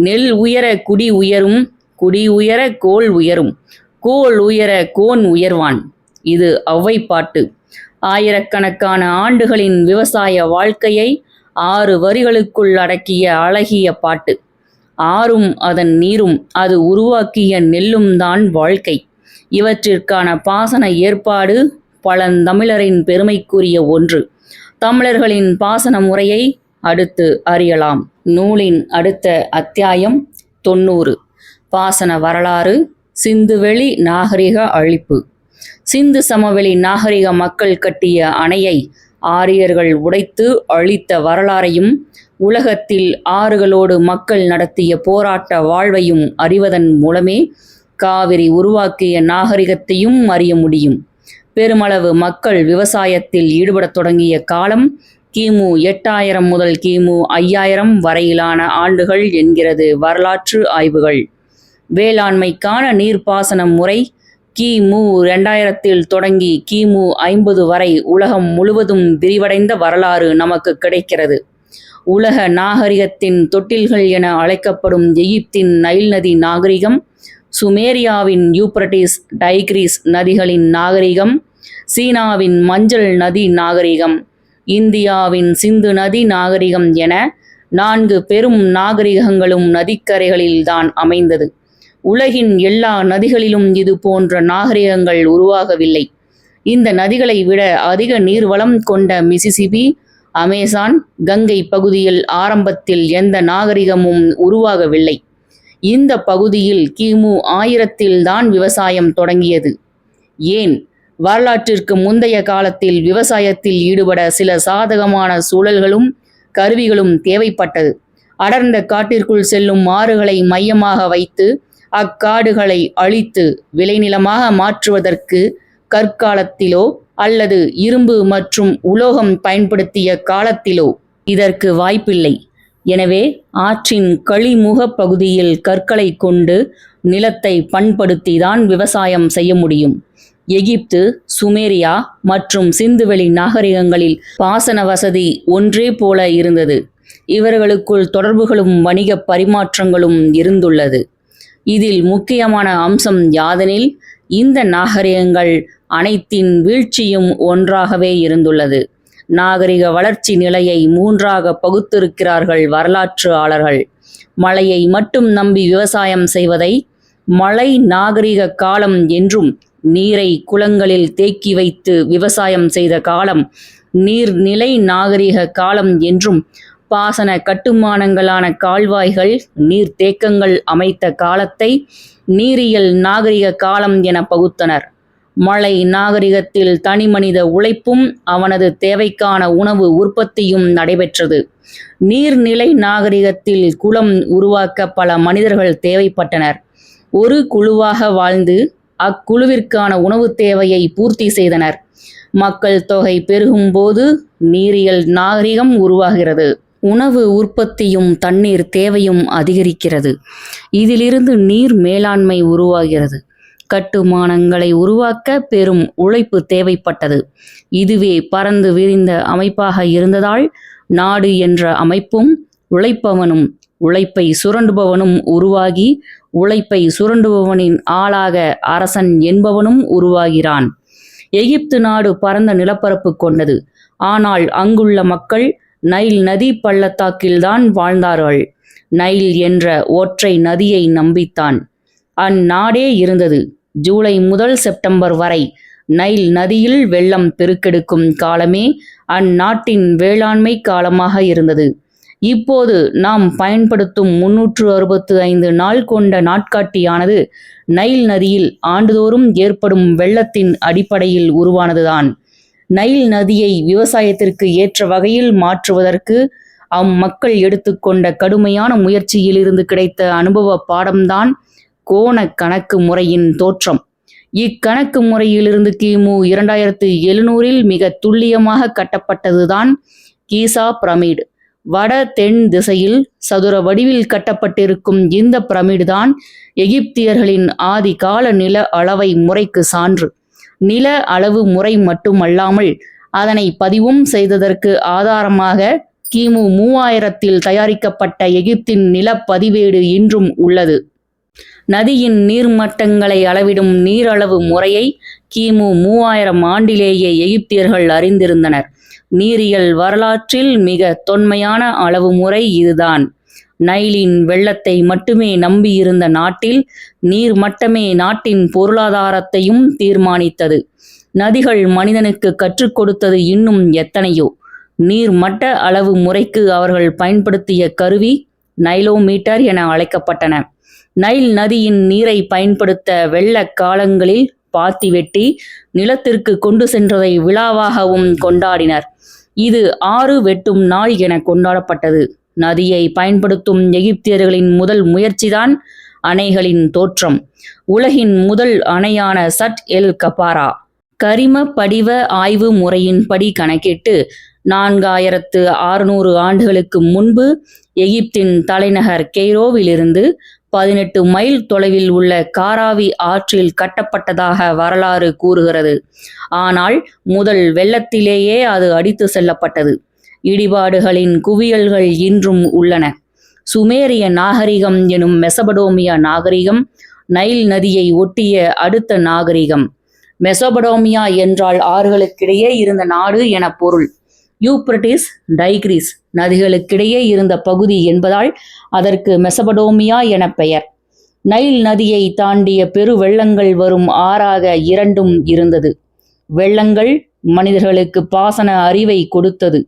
நெல் உயர குடி உயரும், குடி உயர கோல் உயரும், கோல் உயர கோன் உயர்வான். இது ஔவை பாட்டு. ஆயிரக்கணக்கான ஆண்டுகளின் விவசாய வாழ்க்கையை 6 வரிகளுக்குள் அடக்கிய அழகிய பாட்டு. ஆறும் அதன் நீரும் அது உருவாக்கிய நெல்லும் தான் வாழ்க்கை. இவற்றிற்கான பாசன ஏற்பாடு பழந்தமிழரின் பெருமைக்குரிய ஒன்று. தமிழர்களின் பாசன முறையை அடுத்து அறியலாம். நூலின் அடுத்த அத்தியாயம் 90. பாசன வரலாறு. சிந்துவெளி நாகரிக அழிப்பு. சிந்து சமவெளி நாகரிக மக்கள் கட்டிய அணையை ஆரியர்கள் உடைத்து அழித்த வரலாறையும் உலகத்தில் ஆறுகளோடு மக்கள் நடத்திய போராட்ட வாழ்வையும் அறிவதன் மூலமே காவிரி உருவாக்கிய நாகரிகத்தையும் அறிய முடியும். பெருமளவு மக்கள் விவசாயத்தில் ஈடுபடத் தொடங்கிய காலம் கிமு 8000 முதல் கிமு 5000 வரையிலான ஆண்டுகள் என்கிறது வரலாற்று ஆய்வுகள். வேளாண்மைக்கான நீர்ப்பாசன முறை கிமு 2000 தொடங்கி கிமு 50 வரை உலகம் முழுவதும் விரிவடைந்த வரலாறு நமக்கு கிடைக்கிறது. உலக நாகரிகத்தின் தொட்டில்கள் என அழைக்கப்படும் எகிப்தின் நைல் நதி நாகரிகம், சுமேரியாவின் யூப்ரட்டிஸ் டைக்ரீஸ் நதிகளின் நாகரிகம், சீனாவின் மஞ்சள் நதி நாகரிகம், இந்தியாவின் சிந்து நதி நாகரிகம் என 4 பெரும் நாகரிகங்களும் நதிக்கரைகளில்தான் அமைந்தது. உலகின் எல்லா நதிகளிலும் இது போன்ற நாகரிகங்கள் உருவாகவில்லை. இந்த நதிகளை விட அதிக நீர்வளம் கொண்ட மிசிசிபி, அமேசான், கங்கை பகுதியில் ஆரம்பத்தில் எந்த நாகரிகமும் உருவாகவில்லை. இந்த பகுதியில் கிமு 1000 தான் விவசாயம் தொடங்கியது. ஏன்? வரலாற்றிற்கு முந்தைய காலத்தில் விவசாயத்தில் ஈடுபட சில சாதகமான சூழல்களும் கருவிகளும் தேவைப்பட்டது. அடர்ந்த காட்டிற்குள் செல்லும் ஆறுகளை மையமாக வைத்து அக்காடுகளை அழித்து விளைநிலமாக மாற்றுவதற்கு கற்காலத்திலோ அல்லது இரும்பு மற்றும் உலோகம் பயன்படுத்திய காலத்திலோ இதற்கு வாய்ப்பில்லை. எனவே ஆற்றின் கழிமுக பகுதியில் கற்களை கொண்டு நிலத்தை பண்படுத்திதான் விவசாயம் செய்ய முடியும். எகிப்து, சுமேரியா மற்றும் சிந்துவெளி நாகரிகங்களில் பாசன வசதி ஒன்றே போல இருந்தது. இவர்களுக்குள் தொடர்புகளும் வணிக பரிமாற்றங்களும் இருந்துள்ளது. இதில் முக்கியமான அம்சம் யாதெனில் இந்த நாகரிகங்கள் அனைத்தின் வீழ்ச்சியும் ஒன்றாகவே இருந்துள்ளது. நாகரிக வளர்ச்சி நிலையை 3ஆக பகுத்திருக்கிறார்கள் வரலாற்று ஆளர்கள். மழையை மட்டும் நம்பி விவசாயம் செய்வதை மழை நாகரிக காலம் என்றும், நீரை குளங்களில் தேக்கி வைத்து விவசாயம் செய்த காலம் நீர்நிலை நாகரிக காலம் என்றும், பாசன கட்டுமானங்களான கால்வாய்கள், நீர்த்தேக்கங்கள் அமைத்த காலத்தை நீரியல் நாகரிக காலம் என பகுத்தனர். மழை நாகரிகத்தில் தனிமனித உழைப்பும் அவனது தேவைக்கான உணவு உற்பத்தியும் நடைபெற்றது. நீர்நிலை நாகரிகத்தில் குளம் உருவாக்க பல மனிதர்கள் தேவைப்பட்டனர். ஒரு குழுவாக வாழ்ந்து அக்குழுவிற்கான உணவு தேவையை பூர்த்தி செய்தனர். மக்கள் தொகை பெருகும் போது நீரியல் நாகரிகம் உருவாகிறது. உணவு உற்பத்தியும் தண்ணீர் தேவையும் அதிகரிக்கிறது. இதிலிருந்து நீர் மேலாண்மை உருவாகிறது. கட்டுமானங்களை உருவாக்க பெரும் உழைப்பு தேவைப்பட்டது. இதுவே பரந்து விரிந்த அமைப்பாக இருந்ததால் நாடு என்ற அமைப்பும் உழைப்பவனும் உழைப்பை சுரண்டுபவனும் உருவாகி, உழைப்பை சுரண்டுபவனின் ஆளாக அரசன் என்பவனும் உருவாகிறான். எகிப்து நாடு பரந்த நிலப்பரப்பு கொண்டது. ஆனால் அங்குள்ள மக்கள் நைல் நதி பள்ளத்தாக்கில்தான் வாழ்ந்தார்கள். நைல் என்ற ஒற்றை நதியை நம்பித்தான் அந்நாடே இருந்தது. ஜூலை முதல் செப்டம்பர் வரை நைல் நதியில் வெள்ளம் பெருக்கெடுக்கும் காலமே அந்நாட்டின் வேளாண்மை காலமாக இருந்தது. இப்போது நாம் பயன்படுத்தும் 365 நாள் கொண்ட நாட்காட்டியானது நைல் நதியில் ஆண்டுதோறும் ஏற்படும் வெள்ளத்தின் அடிப்படையில் உருவானதுதான். நைல் நதியை விவசாயத்திற்கு ஏற்ற வகையில் மாற்றுவதற்கு அம்மக்கள் எடுத்துக்கொண்ட கடுமையான முயற்சியிலிருந்து கிடைத்த அனுபவ பாடம்தான் கோண கணக்கு முறையின் தோற்றம். இக்கணக்கு முறையிலிருந்து கிமு 2700 மிக துல்லியமாக கட்டப்பட்டதுதான் கீசா பிரமிடு. வட தென் திசையில் சதுர வடிவில் கட்டப்பட்டிருக்கும் இந்த பிரமிடு தான் எகிப்தியர்களின் ஆதி கால நில அளவை முறைக்கு சான்று. நில அளவு முறை மட்டுமல்லாமல் அதனை பதிவும் செய்ததற்கு ஆதாரமாக கிமு 3000 தயாரிக்கப்பட்ட எகிப்தின் நிலப்பதிவேடு இன்றும் உள்ளது. நதியின் நீர்மட்டங்களை அளவிடும் நீரளவு முறையை கிமு 3000 ஆண்டிலேயே எகிப்தியர்கள் அறிந்திருந்தனர். நீரியல் வரலாற்றில் மிக தொன்மையான அளவு முறை இதுதான். நைலின் வெள்ளத்தை மட்டுமே நம்பியிருந்த நாட்டில் நீர்மட்டமே நாட்டின் பொருளாதாரத்தையும் தீர்மானித்தது. நதிகள் மனிதனுக்கு கற்றுக் கொடுத்தது இன்னும் எத்தனையோ. நீர்மட்ட அளவு முறைக்கு அவர்கள் பயன்படுத்திய கருவி நைலோமீட்டர் என அழைக்கப்பட்டன. நைல் நதியின் நீரை பயன்படுத்த வெள்ள காலங்களில் பாத்தி வெட்டி நிலத்திற்கு கொண்டு சென்றதை விழாவாகவும் கொண்டாடினர். இது ஆறு வெட்டும் நாள் என கொண்டாடப்பட்டது. நதியை பயன்படுத்தும் எகிப்தியர்களின் முதல் முயற்சிதான் அணைகளின் தோற்றம். உலகின் முதல் அணையான சட் எல் கபாரா கரிம படிவ ஆய்வு முறையின்படி கணக்கிட்டு 4600 ஆண்டுகளுக்கு முன்பு எகிப்தின் தலைநகர் கெய்ரோவிலிருந்து 18 மைல் தொலைவில் உள்ள காராவி ஆற்றில் கட்டப்பட்டதாக வரலாறு கூறுகிறது. ஆனால் முதல் வெள்ளத்திலேயே அது அடித்து செல்லப்பட்டது. இடிபாடுகளின் குவியல்கள் இன்றும் உள்ளன. சுமேரிய நாகரிகம் எனும் மெசபடோமியா நாகரிகம் நைல் நதியை ஒட்டிய அடுத்த நாகரிகம். மெசபடோமியா என்றால் ஆறுகளுக்கிடையே இருந்த நாடு என பொருள். யூப்ரட்டிஸ், டைக்ரீஸ் நதிகளுக்கிடையே இருந்த பகுதி என்பதால் அதற்கு மெசபடோமியா என பெயர். நைல் நதியை தாண்டிய பெரு வெள்ளங்கள் வரும் ஆறாக இரண்டும் இருந்தது. வெள்ளங்கள் மனிதர்களுக்கு பாசன அறிவை கொடுத்தது.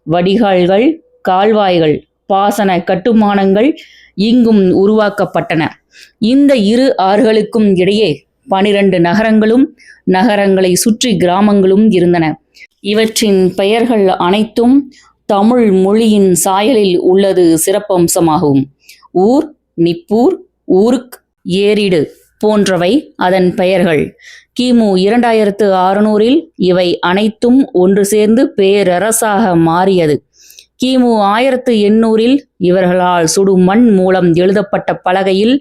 வடிகால்கள், கால்வாய்கள், பாசன கட்டுமானங்கள் இங்கும் உருவாக்கப்பட்டன. இந்த இரு ஆறுகளுக்கும் இடையே 12 நகரங்களும் நகரங்களை சுற்றி கிராமங்களும் இருந்தன. இவற்றின் பெயர்கள் அனைத்தும் தமிழ் மொழியின் சாயலில் உள்ளது சிறப்பம்சமாகும். ஊர், நிப்பூர், ஊர்க், ஏரிடு போன்றவை அதன் பெயர்கள். கிமு 2600 இவை அனைத்தும் ஒன்று சேர்ந்து பேரரசாக மாறியது. கிமு 1800 இவர்களால் சுடும் மண் மூலம் எழுதப்பட்ட பலகையில்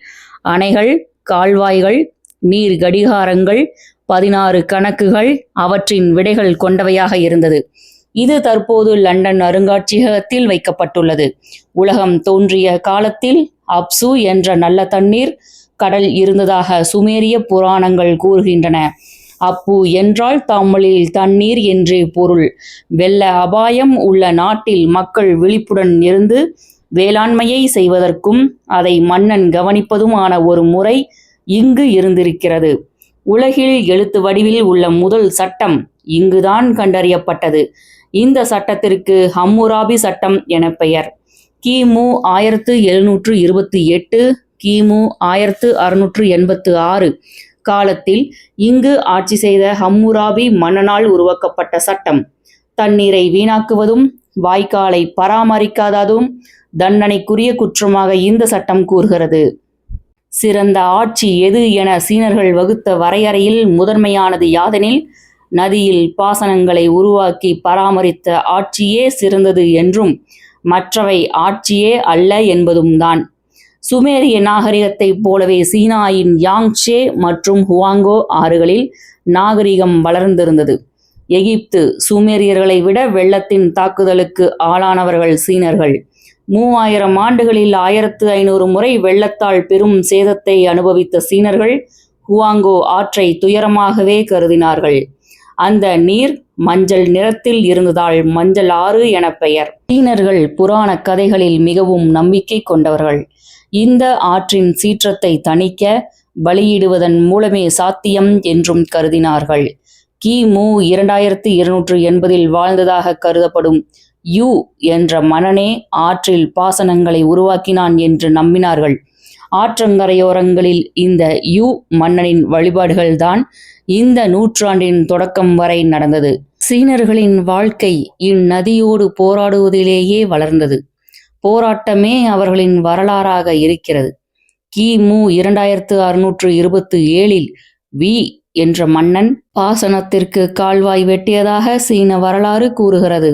அணைகள், கால்வாய்கள், நீர் கடிகாரங்கள், 16 கணக்குகள் அவற்றின் விடைகள் கொண்டவையாக இருந்தது. இது தற்போது லண்டன் அருங்காட்சியகத்தில் வைக்கப்பட்டுள்ளது. உலகம் தோன்றிய காலத்தில் அப்சு என்ற நல்ல தண்ணீர் கடல் இருந்ததாக சுமேரிய புராணங்கள் கூறுகின்றன. அப்பு என்றால் தமிழில் தண்ணீர் என்றே பொருள். வெள்ள அபாயம் உள்ள நாட்டில் மக்கள் விழிப்புடன் இருந்து வேளாண்மையை செய்வதற்கும் அதை மன்னன் கவனிப்பதுமான ஒரு முறை இங்கு இருந்திருக்கிறது. உலகில் எழுத்து வடிவில் உள்ள முதல் சட்டம் இங்குதான் கண்டறியப்பட்டது. இந்த சட்டத்திற்கு ஹம்முராபி சட்டம் என பெயர். கிமு 1728 கிமு 1686 காலத்தில் இங்கு ஆட்சி செய்த ஹம்முராபி மன்னனால் உருவாக்கப்பட்ட சட்டம். தண்ணீரை வீணாக்குவதும் வாய்க்காலை பராமரிக்காததும் தண்டனைக்குரிய குற்றமாக இந்த சட்டம் கூறுகிறது. சிறந்த ஆட்சி எது என சீனர்கள் வகுத்த வரையறையில் முதன்மையானது யாதெனில் நதியில் பாசனங்களை உருவாக்கி பராமரித்த ஆட்சியே சிறந்தது என்றும் மற்றவை ஆட்சியே அல்ல என்பதும் தான். சுமேரிய நாகரிகத்தைப் போலவே சீனாயின் யாங்சே மற்றும் ஹுவாங்கோ ஆறுகளில் நாகரிகம் வளர்ந்திருந்தது. எகிப்து சுமேரியர்களை விட வெள்ளத்தின் தாக்குதலுக்கு ஆளானவர்கள் சீனர்கள். 3000 ஆண்டுகளில் 1500 முறை வெள்ளத்தால் பெரும் சேதத்தை அனுபவித்த சீனர்கள் ஹுவாங்கோ ஆற்றை துயரமாகவே கருதினார்கள். அந்த நீர் மஞ்சள் நிறத்தில் இருந்ததால் மஞ்சள் ஆறு என பெயர். சீனர்கள் புராண கதைகளில் மிகவும் நம்பிக்கை கொண்டவர்கள். இந்த ஆற்றின் சீற்றத்தை தணிக்க பலியிடுவதன் மூலமே சாத்தியம் என்றும் கருதினார்கள். கிமு 2280 வாழ்ந்ததாக கருதப்படும் யூ என்ற மன்னனே ஆற்றில் பாசனங்களை உருவாக்கினான் என்று நம்பினார்கள். ஆற்றங்கரையோரங்களில் இந்த யூ மன்னனின் வழிபாடுகள்தான் இந்த நூற்றாண்டின் தொடக்கம் வரை நடந்தது. சீனர்களின் வாழ்க்கை இந்நதியோடு போராடுவதிலேயே வளர்ந்தது. போராட்டமே அவர்களின் வரலாறாக இருக்கிறது. கிமு 2627 வி என்ற மன்னன் பாசனத்திற்கு கால்வாய் வெட்டியதாக சீன வரலாறு கூறுகிறது.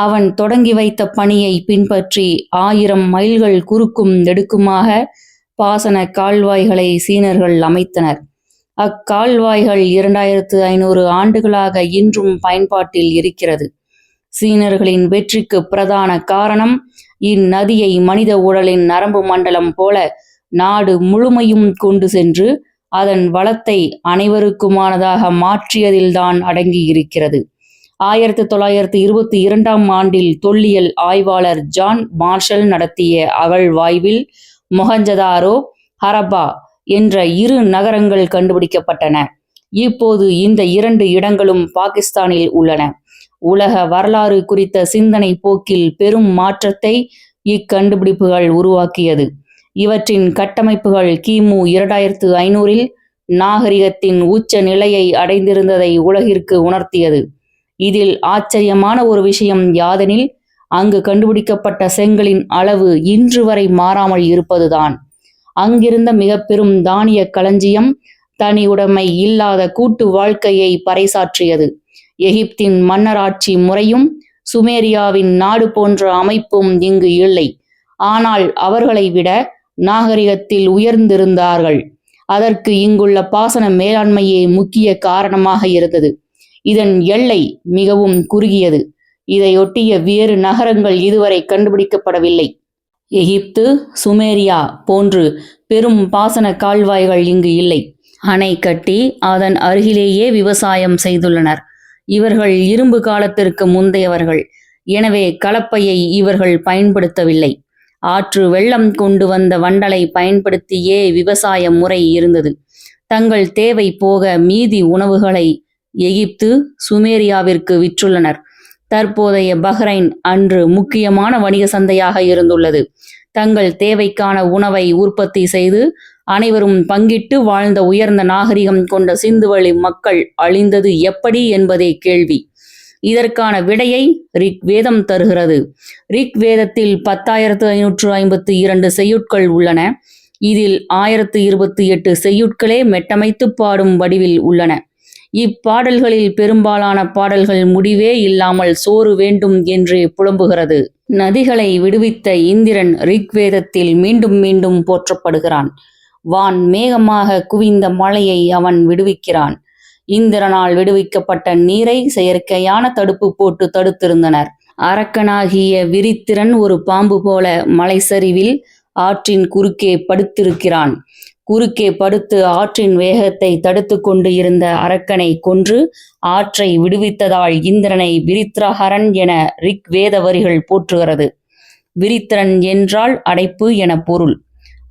அவன் தொடங்கி வைத்த பணியை பின்பற்றி 1000 மைல்கள் குறுக்கும் நெடுக்குமாக பாசன கால்வாய்களை சீனர்கள் அமைத்தனர். அக்கால்வாய்கள் 2500 ஆண்டுகளாக இன்றும் பயன்பாட்டில் இருக்கிறது. சீனர்களின் வெற்றிக்கு பிரதான காரணம் இந்நதியை மனித உடலின் நரம்பு மண்டலம் போல நாடு முழுமையும் கொண்டு சென்று அதன் வளத்தை அனைவருக்குமானதாக மாற்றியதில்தான் அடங்கி இருக்கிறது. 1922 ஆண்டில் தொல்லியல் ஆய்வாளர் ஜான் மார்ஷல் நடத்திய அகழ்வாய்வில் மொஹஞ்சதாரோ, ஹரப்பா என்ற 2 நகரங்கள் கண்டுபிடிக்கப்பட்டன. இப்போது இந்த 2 இடங்களும் பாகிஸ்தானில் உள்ளன. உலக வரலாறு குறித்த சிந்தனை போக்கில் பெரும் மாற்றத்தை இக்கண்டுபிடிப்புகள் உருவாக்கியது. இவற்றின் கட்டமைப்புகள் கிமு 2500 நாகரிகத்தின் உச்ச நிலையை அடைந்திருந்ததை உலகிற்கு உணர்த்தியது. இதில் ஆச்சரியமான ஒரு விஷயம் யாதெனில், அங்கு கண்டுபிடிக்கப்பட்ட செங்கலின் அளவு இன்று வரை மாறாமல் இருப்பதுதான். அங்கிருந்த மிக பெரும் தானிய களஞ்சியம் தனியுடைமை இல்லாத கூட்டு வாழ்க்கையை பறைசாற்றியது. எகிப்தின் மன்னராட்சி முறையும் சுமேரியாவின் நாடு போன்ற அமைப்பும் இங்கு இல்லை. ஆனால் அவர்களை விட நாகரிகத்தில் உயர்ந்திருந்தார்கள். அதற்கு இங்குள்ள பாசன மேலாண்மையே முக்கிய காரணமாக இருந்தது. இதன் எல்லை மிகவும் குறுகியது. இதையொட்டிய வேறு நகரங்கள் இதுவரை கண்டுபிடிக்கப்படவில்லை. எகிப்து, சுமேரியா போன்று பெரும் பாசன கால்வாய்கள் இங்கு இல்லை. அணை கட்டி அதன் அருகிலேயே விவசாயம் செய்துள்ளனர். இவர்கள் இரும்பு காலத்திற்கு முந்தையவர்கள். எனவே கலப்பையை இவர்கள் பயன்படுத்தவில்லை. ஆற்று வெள்ளம் கொண்டு வந்த வண்டலை பயன்படுத்தியே விவசாய முறை இருந்தது. தங்கள் தேவை போக மீதி உணவுகளை எகிப்து, சுமேரியாவிற்கு விற்றுள்ளனர். தற்போதைய பஹ்ரைன் அன்று முக்கியமான வணிக சந்தையாக இருந்துள்ளது. தங்கள் தேவைக்கான உணவை உற்பத்தி செய்து அனைவரும் பங்கிட்டு வாழ்ந்த உயர்ந்த நாகரிகம் கொண்ட சிந்துவெளி மக்கள் அழிந்தது எப்படி என்பதே கேள்வி. இதற்கான விடையை ரிக் வேதம் தருகிறது. ரிக் வேதத்தில் 10,552 செய்யுட்கள் உள்ளன. இதில் 1028 செய்யுட்களே மெட்டமைத்து பாடும் வடிவில் உள்ளன. இப்பாடல்களில் பெரும்பாலான பாடல்கள் முடிவே இல்லாமல் சோறு வேண்டும் என்றே புலம்புகிறது. நதிகளை விடுவித்த இந்திரன் ரிக்வேதத்தில் மீண்டும் மீண்டும் போற்றப்படுகிறான். வான் மேகமாக குவிந்த மழையை அவன் விடுவிக்கிறான். இந்திரனால் விடுவிக்கப்பட்ட நீரை செயற்கையான தடுப்பு போட்டு தடுத்திருந்தனர். அரக்கனாகிய விரித்திரன் ஒரு பாம்பு போல மலைச்சரிவில் ஆற்றின் குறுக்கே படுத்திருக்கிறான். குறுக்கே படுத்து ஆற்றின் வேகத்தை தடுத்து கொண்டு இருந்த அரக்கனை கொன்று ஆற்றை விடுவித்ததால் இந்திரனை விரித்ரஹரன் என ரிக் வேத வரிகள் போற்றுகிறது. விரித்திரன் என்றால் அடைப்பு என பொருள்.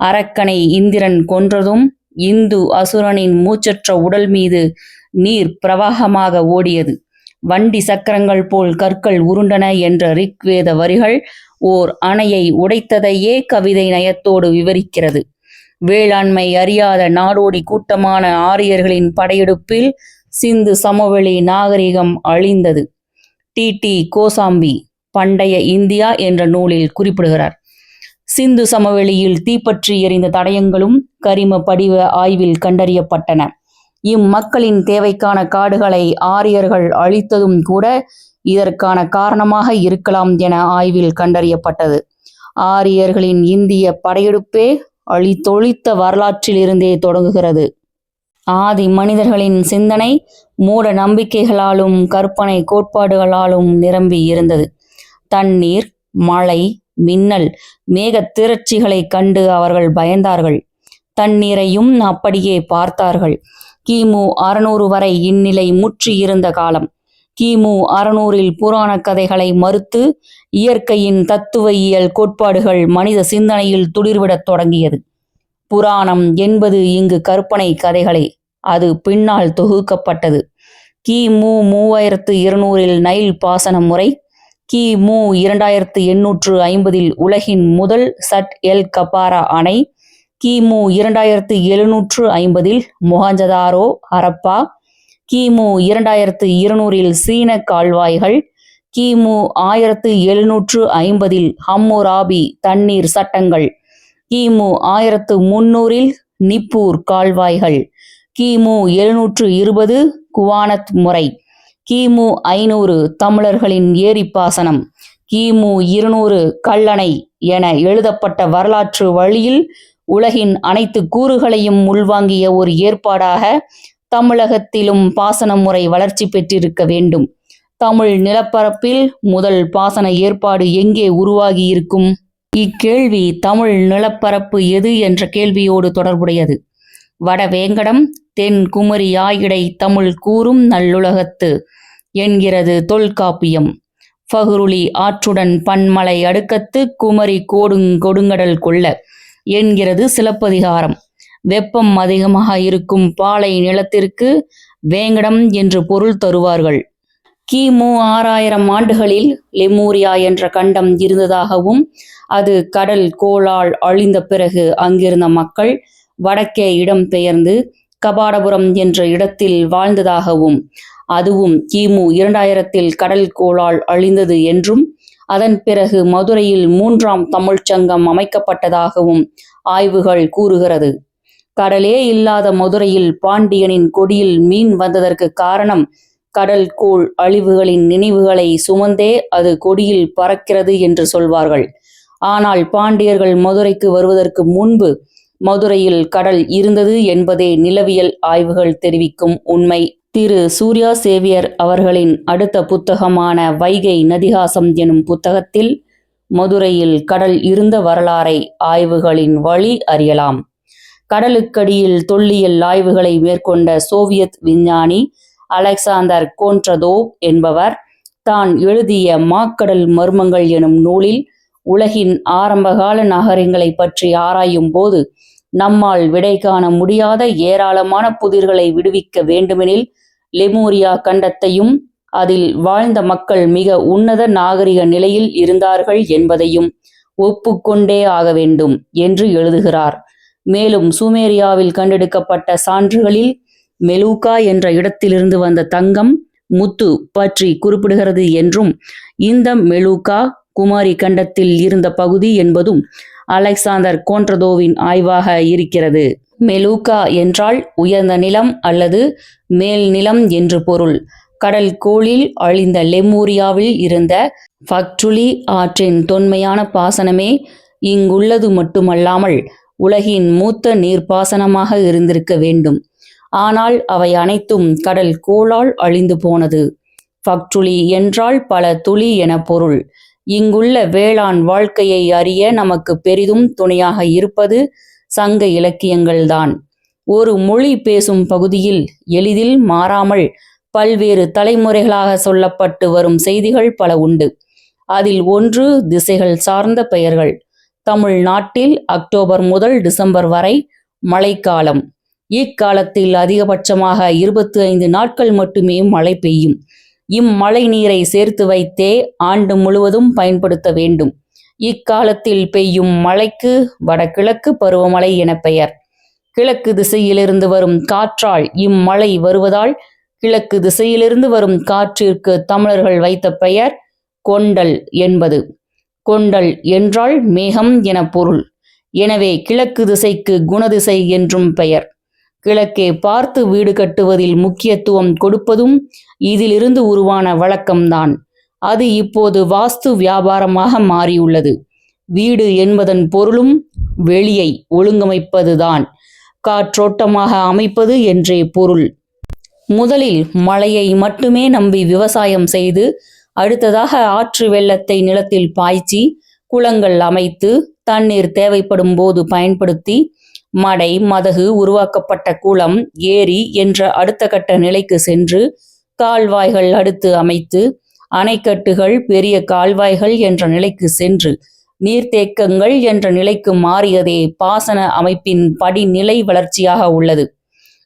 அரக்கனை இந்திரன் கொன்றதும் இந்து அசுரனின் மூச்சற்ற உடல் மீது நீர் பிரவாகமாக ஓடியது. வண்டி சக்கரங்கள் போல் கற்கள் உருண்டன என்ற ரிக்வேத வரிகள் ஓர் அணையை உடைத்ததையே கவிதை நயத்தோடு விவரிக்கிறது. வேளாண்மை அறியாத நாடோடி கூட்டமான ஆரியர்களின் படையெடுப்பில் சிந்து சமவெளி நாகரிகம் அழிந்தது. டி. கோசாம்பி பண்டைய இந்தியா என்ற நூலில் குறிப்பிடுகிறார். சிந்து சமவெளியில் தீப்பற்றி எரிந்த தடயங்களும் கரிம படிவ ஆய்வில் கண்டறியப்பட்டன. இம்மக்களின் தேவைக்கான காடுகளை ஆரியர்கள் அழித்ததும் கூட இதற்கான காரணமாக இருக்கலாம் என ஆய்வில் கண்டறியப்பட்டது. ஆரியர்களின் இந்திய படையெடுப்பே அழித்தொழித்த வரலாற்றிலிருந்தே தொடங்குகிறது. ஆதி மனிதர்களின் சிந்தனை மூட நம்பிக்கைகளாலும் கற்பனை கோட்பாடுகளாலும் நிரம்பி இருந்தது. தண்ணீர், மழை, மின்னல், மேகத் திரட்சிகளை கண்டு அவர்கள் பயந்தார்கள். தண்ணீரையும் அப்படியே பார்த்தார்கள். கிமு 600 வரை இந்நிலை முற்றி இருந்த காலம். கிமு 600இல் புராண கதைகளை மறுத்து இயற்கையின் தத்துவயியல் கோட்பாடுகள் மனித சிந்தனையில் துளிர்விடத் தொடங்கியது. புராணம் என்பது இங்கு கற்பனை கதைகளே. அது பின்னால் தொகுக்கப்பட்டது. கிமு 3200இல் நைல் பாசன முறை, கிமு 2850இல் உலகின் முதல் சட் எல் கபாரா அணை, கிமு 2750இல் மொஹஞ்சதாரோ ஹரப்பா, கிமு 2200இல் சீன கால்வாய்கள், கிமு 1750இல் ஹம்முராபி தண்ணீர் சட்டங்கள், கிமு 1300இல் நிப்பூர் கால்வாய்கள், கிமு 720 குவானத் முறை, கிமு 500 தமிழர்களின் ஏரிப்பாசனம், கிமு 200 கல்லணை என எழுதப்பட்ட வரலாற்று வழியில் உலகின் அனைத்து கூறுகளையும் உள்வாங்கிய ஒரு ஏற்பாடாக தமிழகத்திலும் பாசன முறை வளர்ச்சி பெற்றிருக்க வேண்டும். தமிழ் நிலப்பரப்பில் முதல் பாசன ஏற்பாடு எங்கே உருவாகி இருக்கும்? இக்கேள்வி தமிழ் நிலப்பரப்பு எது என்ற கேள்வியோடு தொடர்புடையது. வடவேங்கடம் தென் குமரி யாயிடை தமிழ் கூறும் நல்லுலகத்து என்கிறது தொல்காப்பியம். ஃபகுருளி ஆற்றுடன் பன்மலை அடுக்கத்து குமரி கொடுங்கடல் கொள்ள என்கிறது சிலப்பதிகாரம். வெப்பம் அதிகமாக இருக்கும் பாலை நிலத்திற்கு வேங்கடம் என்று பொருள் தருவார்கள். கிமு 6000 ஆண்டுகளில் லெமூரியா என்ற கண்டம் இருந்ததாகவும் அது கடல் கோளால் அழிந்த பிறகு அங்கிருந்த மக்கள் வடக்கே இடம் பெயர்ந்து கபாடபுரம் என்ற இடத்தில் வாழ்ந்ததாகவும், அதுவும் கிமு 2000 கடல் கோளால் அழிந்தது என்றும், அதன் பிறகு மதுரையில் 3ஆம் தமிழ்ச்சங்கம் அமைக்கப்பட்டதாகவும் ஆய்வுகள் கூறுகிறது. கடலே இல்லாத மதுரையில் பாண்டியனின் கொடியில் மீன் வந்ததற்கு காரணம், கடல் கோள் அழிவுகளின் நினைவுகளை சுமந்தே அது கொடியில் பறக்கிறது என்று சொல்வார்கள். ஆனால் பாண்டியர்கள் மதுரைக்கு வருவதற்கு முன்பு மதுரையில் கடல் இருந்தது என்பதே நிலவியல் ஆய்வுகள் தெரிவிக்கும் உண்மை. திரு சூர்யா சேவியர் அவர்களின் அடுத்த புத்தகமான வைகை நதிகாசம் எனும் புத்தகத்தில் மதுரையில் கடல் இருந்த வரலாறை ஆய்வுகளின் வழி அறியலாம். கடலுக்கடியில் தொல்லியல் ஆய்வுகளை மேற்கொண்ட சோவியத் விஞ்ஞானி அலெக்சாந்தர் கோன்ட்ரதோவ் என்பவர் தான் எழுதிய மாக்கடல் மர்மங்கள் எனும் நூலில் உலகின் ஆரம்பகால நாகரிகங்களை பற்றி ஆராயும் போது நம்மால் விடை காண முடியாத ஏராளமான புதிர்களை விடுவிக்க வேண்டுமெனில் லெமூரியா கண்டத்தையும் அதில் வாழ்ந்த மக்கள் மிக உன்னத நாகரிக நிலையில் இருந்தார்கள் என்பதையும் ஒப்புக்கொண்டே ஆக வேண்டும் என்று எழுதுகிறார். மேலும் சுமேரியாவில் கண்டெடுக்கப்பட்ட சான்றுகளில் மெலூக்கா என்ற இடத்திலிருந்து வந்த தங்கம், முத்து பற்றி குறிப்பிடுகிறது என்றும், இந்த மெலூக்கா குமாரி கண்டத்தில் இருந்த பகுதி என்பதும் அலெக்சாந்தர் கோன்ட்ரதோவின் ஆய்வாக இருக்கிறது. மெலூக்கா என்றால் உயர்ந்த நிலம் அல்லது மேல் நிலம் என்று பொருள். கடல் கோளில் அழிந்த லெமூரியாவில் இருந்த ஃபக்டுலி ஆற்றின் தொன்மையான பாசனமே இங்குள்ளது மட்டுமல்லாமல் உலகின் மூத்த நீர்ப்பாசனமாக இருந்திருக்க வேண்டும். ஆனால் அவை அனைத்தும் கடல் கோளால் அழிந்து போனது. ஃபக்டுலி என்றால் பல துளி என பொருள். இங்குள்ள வேளாண் வாழ்க்கையை அறிய நமக்கு பெரிதும் துணையாக இருப்பது சங்க இலக்கியங்கள்தான். ஒரு மொழி பேசும் பகுதியில் எளிதில் மாறாமல் பல்வேறு தலைமுறைகளாக சொல்லப்பட்டு வரும் செய்திகள் பல உண்டு. அதில் ஒன்று திசைகள் சார்ந்த பெயர்கள். தமிழ்நாட்டில் அக்டோபர் முதல் டிசம்பர் வரை மழைக்காலம். இக்காலத்தில் அதிகபட்சமாக 25 நாட்கள் மட்டுமே மழை பெய்யும். இம்மழை நீரை சேர்த்து வைத்தே ஆண்டு முழுவதும் பயன்படுத்த வேண்டும். இக்காலத்தில் பெய்யும் மழைக்கு வடகிழக்கு பருவமழை என பெயர். கிழக்கு திசையிலிருந்து வரும் காற்றால் இம்மழை வருவதால் கிழக்கு திசையிலிருந்து வரும் காற்றிற்கு தமிழர்கள் வைத்த பெயர் கொண்டல் என்பது. கொண்டல் என்றால் மேகம் என பொருள். எனவே கிழக்கு திசைக்கு குணதிசை என்றும் பெயர். கிழக்கே பார்த்து வீடு கட்டுவதில் முக்கியத்துவம் கொடுப்பதும் இதிலிருந்து உருவான வழக்கம்தான். அது இப்போது வாஸ்து வியாபாரமாக மாறியுள்ளது. வீடு என்பதன் பொருளும் வெளியை ஒழுங்கமைப்பதுதான், காற்றோட்டமாக அமைப்பது என்றே பொருள். முதலில் மழையை மட்டுமே நம்பி விவசாயம் செய்து, அடுத்ததாக ஆற்று வெள்ளத்தை நிலத்தில் பாய்ச்சி குளங்கள் அமைத்து தண்ணீர் தேவைப்படும் போது பயன்படுத்தி, மடை மதகு உருவாக்கப்பட்ட குளம் ஏரி என்ற அடுத்த கட்ட நிலைக்கு சென்று கால்வாய்கள் அடுத்து அமைத்து, அணைக்கட்டுகள் பெரிய கால்வாய்கள் என்ற நிலைக்கு சென்று நீர்த்தேக்கங்கள் என்ற நிலைக்கு மாறியதே பாசன அமைப்பின் படிநிலை வளர்ச்சியாக உள்ளது.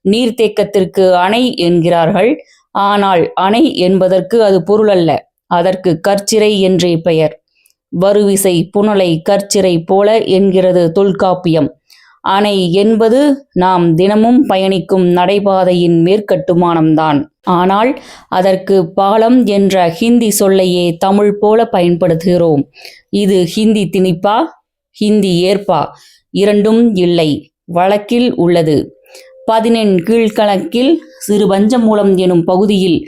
நீர்த்தேக்கத்திற்கு அணை என்கிறார்கள். ஆனால் அணை என்பதற்கு அது பொருளல்ல. அதற்கு கற்சிறை என்றே பெயர். வருவிசை புனலை கற்சிறை போல என்கிறது தொல்காப்பியம். அணை என்பது நாம் தினமும் பயணிக்கும் நடைபாதையின் மேற்கட்டுமானம்தான். ஆனால் அதற்கு பாலம் என்ற ஹிந்தி சொல்லையே தமிழ் போல பயன்படுத்துகிறோம். இது ஹிந்தி திணிப்பா, ஹிந்தி ஏற்பா? இரண்டும் இல்லை, வழக்கில் உள்ளது. 14 கீழ்கணக்கில் சிறுபஞ்சமூலம் எனும் பகுதியில்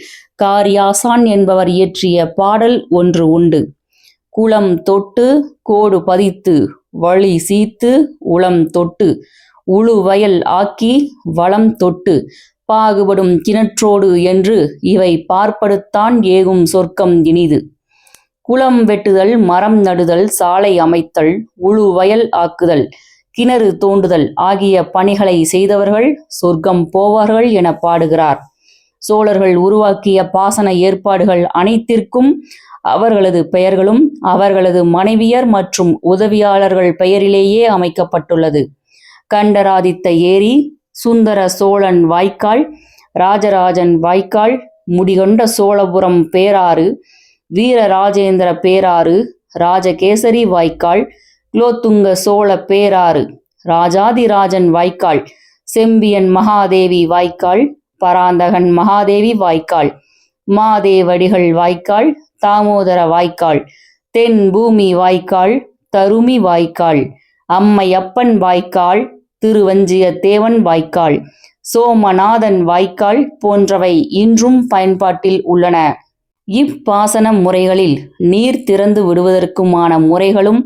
காரியாசான் என்பவர் இயற்றிய பாடல் ஒன்று உண்டு. குளம் தொட்டு கோடு பதித்து வழி சீத்து உளம் தொட்டு உழு வயல் ஆக்கி வளம் தொட்டு பாகுபடும் கிணற்றோடு என்று இவை பார்ப்படுத்தான் ஏகும் சொர்க்கம் இனிது. குளம் வெட்டுதல், மரம் நடுதல், சாலை அமைத்தல், உழு வயல் ஆக்குதல், கிணறு தோண்டுதல் ஆகிய பணிகளை செய்தவர்கள் சொர்க்கம் போவார்கள் என பாடுகிறார். சோழர்கள் உருவாக்கிய பாசன ஏற்பாடுகள் அனைத்திற்கும் அவர்களது பெயர்களும் அவர்களது மனைவியர் மற்றும் உதவியாளர்கள் பெயரிலேயே அமைக்கப்பட்டுள்ளது. கண்டராதித்த ஏரி, சுந்தர சோழன் வாய்க்கால், ராஜராஜன் வாய்க்கால், முடிகொண்ட சோழபுரம் பேராறு, வீரராஜேந்திர பேராறு, ராஜகேசரி வாய்க்கால், குலோத்துங்க சோழ பேராறு, ராஜாதிராஜன் வாய்க்கால், செம்பியன் மகாதேவி வாய்க்கால், பராந்தகன் மகாதேவி வாய்க்கால், மாதேவடிகள் வாய்க்கால், தாமோதர வாய்க்கால், தென் பூமி வாய்க்கால், தருமி வாய்க்கால், அம்மையப்பன் வாய்க்கால், திருவஞ்சிய தேவன் வாய்க்கால், சோமநாதன் வாய்க்கால் போன்றவை இன்றும் பயன்பாட்டில் உள்ளன. இப்பாசன முறைகளில் நீர் திறந்து விடுவதற்குமான முறைகளும்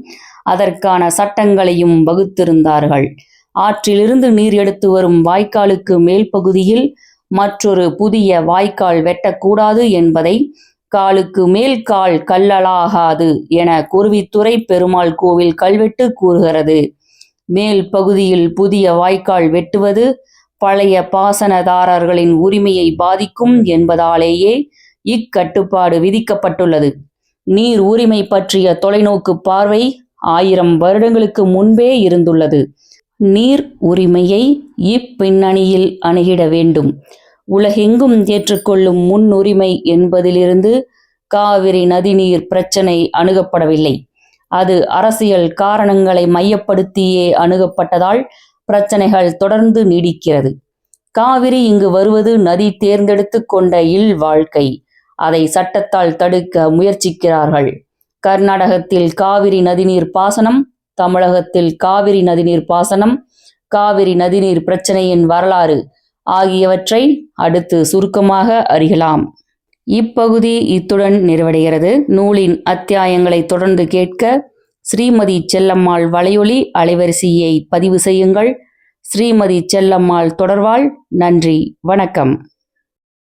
அதற்கான சட்டங்களையும் வகுத்திருந்தார்கள். ஆற்றிலிருந்து நீர் எடுத்து வரும் வாய்க்காலுக்கு மேல் பகுதியில் மற்றொரு புதிய வாய்க்கால் வெட்டக்கூடாது என்பதை காலுக்கு மேல் கால் கல்லலாகாது என குருவித்துறை பெருமாள் கோவில் கல்வெட்டு கூறுகிறது. மேல் பகுதியில் புதிய வாய்க்கால் வெட்டுவது பழைய பாசனதாரர்களின் உரிமையை பாதிக்கும் என்பதாலேயே இக்கட்டுப்பாடு விதிக்கப்பட்டுள்ளது. நீர் உரிமை பற்றிய தொலைநோக்கு பார்வை 1000 வருடங்களுக்கு முன்பே இருந்துள்ளது. நீர் உரிமையை இப்பின்னணியில் அணுகிட வேண்டும். உலகெங்கும் ஏற்றுக்கொள்ளும் முன்னுரிமை என்பதிலிருந்து காவிரி நதிநீர் பிரச்சினை அணுகப்படவில்லை. அது அரசியல் காரணங்களை மையப்படுத்தியே அணுகப்பட்டதால் பிரச்சனைகள் தொடர்ந்து நீடிக்கிறது. காவிரி இங்கு வருவது நதி தேர்ந்தெடுத்து கொண்ட இல்வாழ்க்கை. அதை சட்டத்தால் தடுக்க முயற்சிக்கிறார்கள். கர்நாடகத்தில் காவிரி நதிநீர் பாசனம், தமிழகத்தில் காவிரி நதிநீர் பாசனம், காவிரி நதிநீர் பிரச்சனையின் வரலாறு ஆகியவற்றை அடுத்து சுருக்கமாக அறியலாம். இப்பகுதி இத்துடன் நிறைவடைகிறது. நூலின் அத்தியாயங்களை தொடர்ந்து கேட்க ஸ்ரீமதி செல்லம்மாள் வலையொலி அலைவரிசையை பதிவு செய்யுங்கள். ஸ்ரீமதி செல்லம்மாள் தொடர்வாள். நன்றி, வணக்கம்.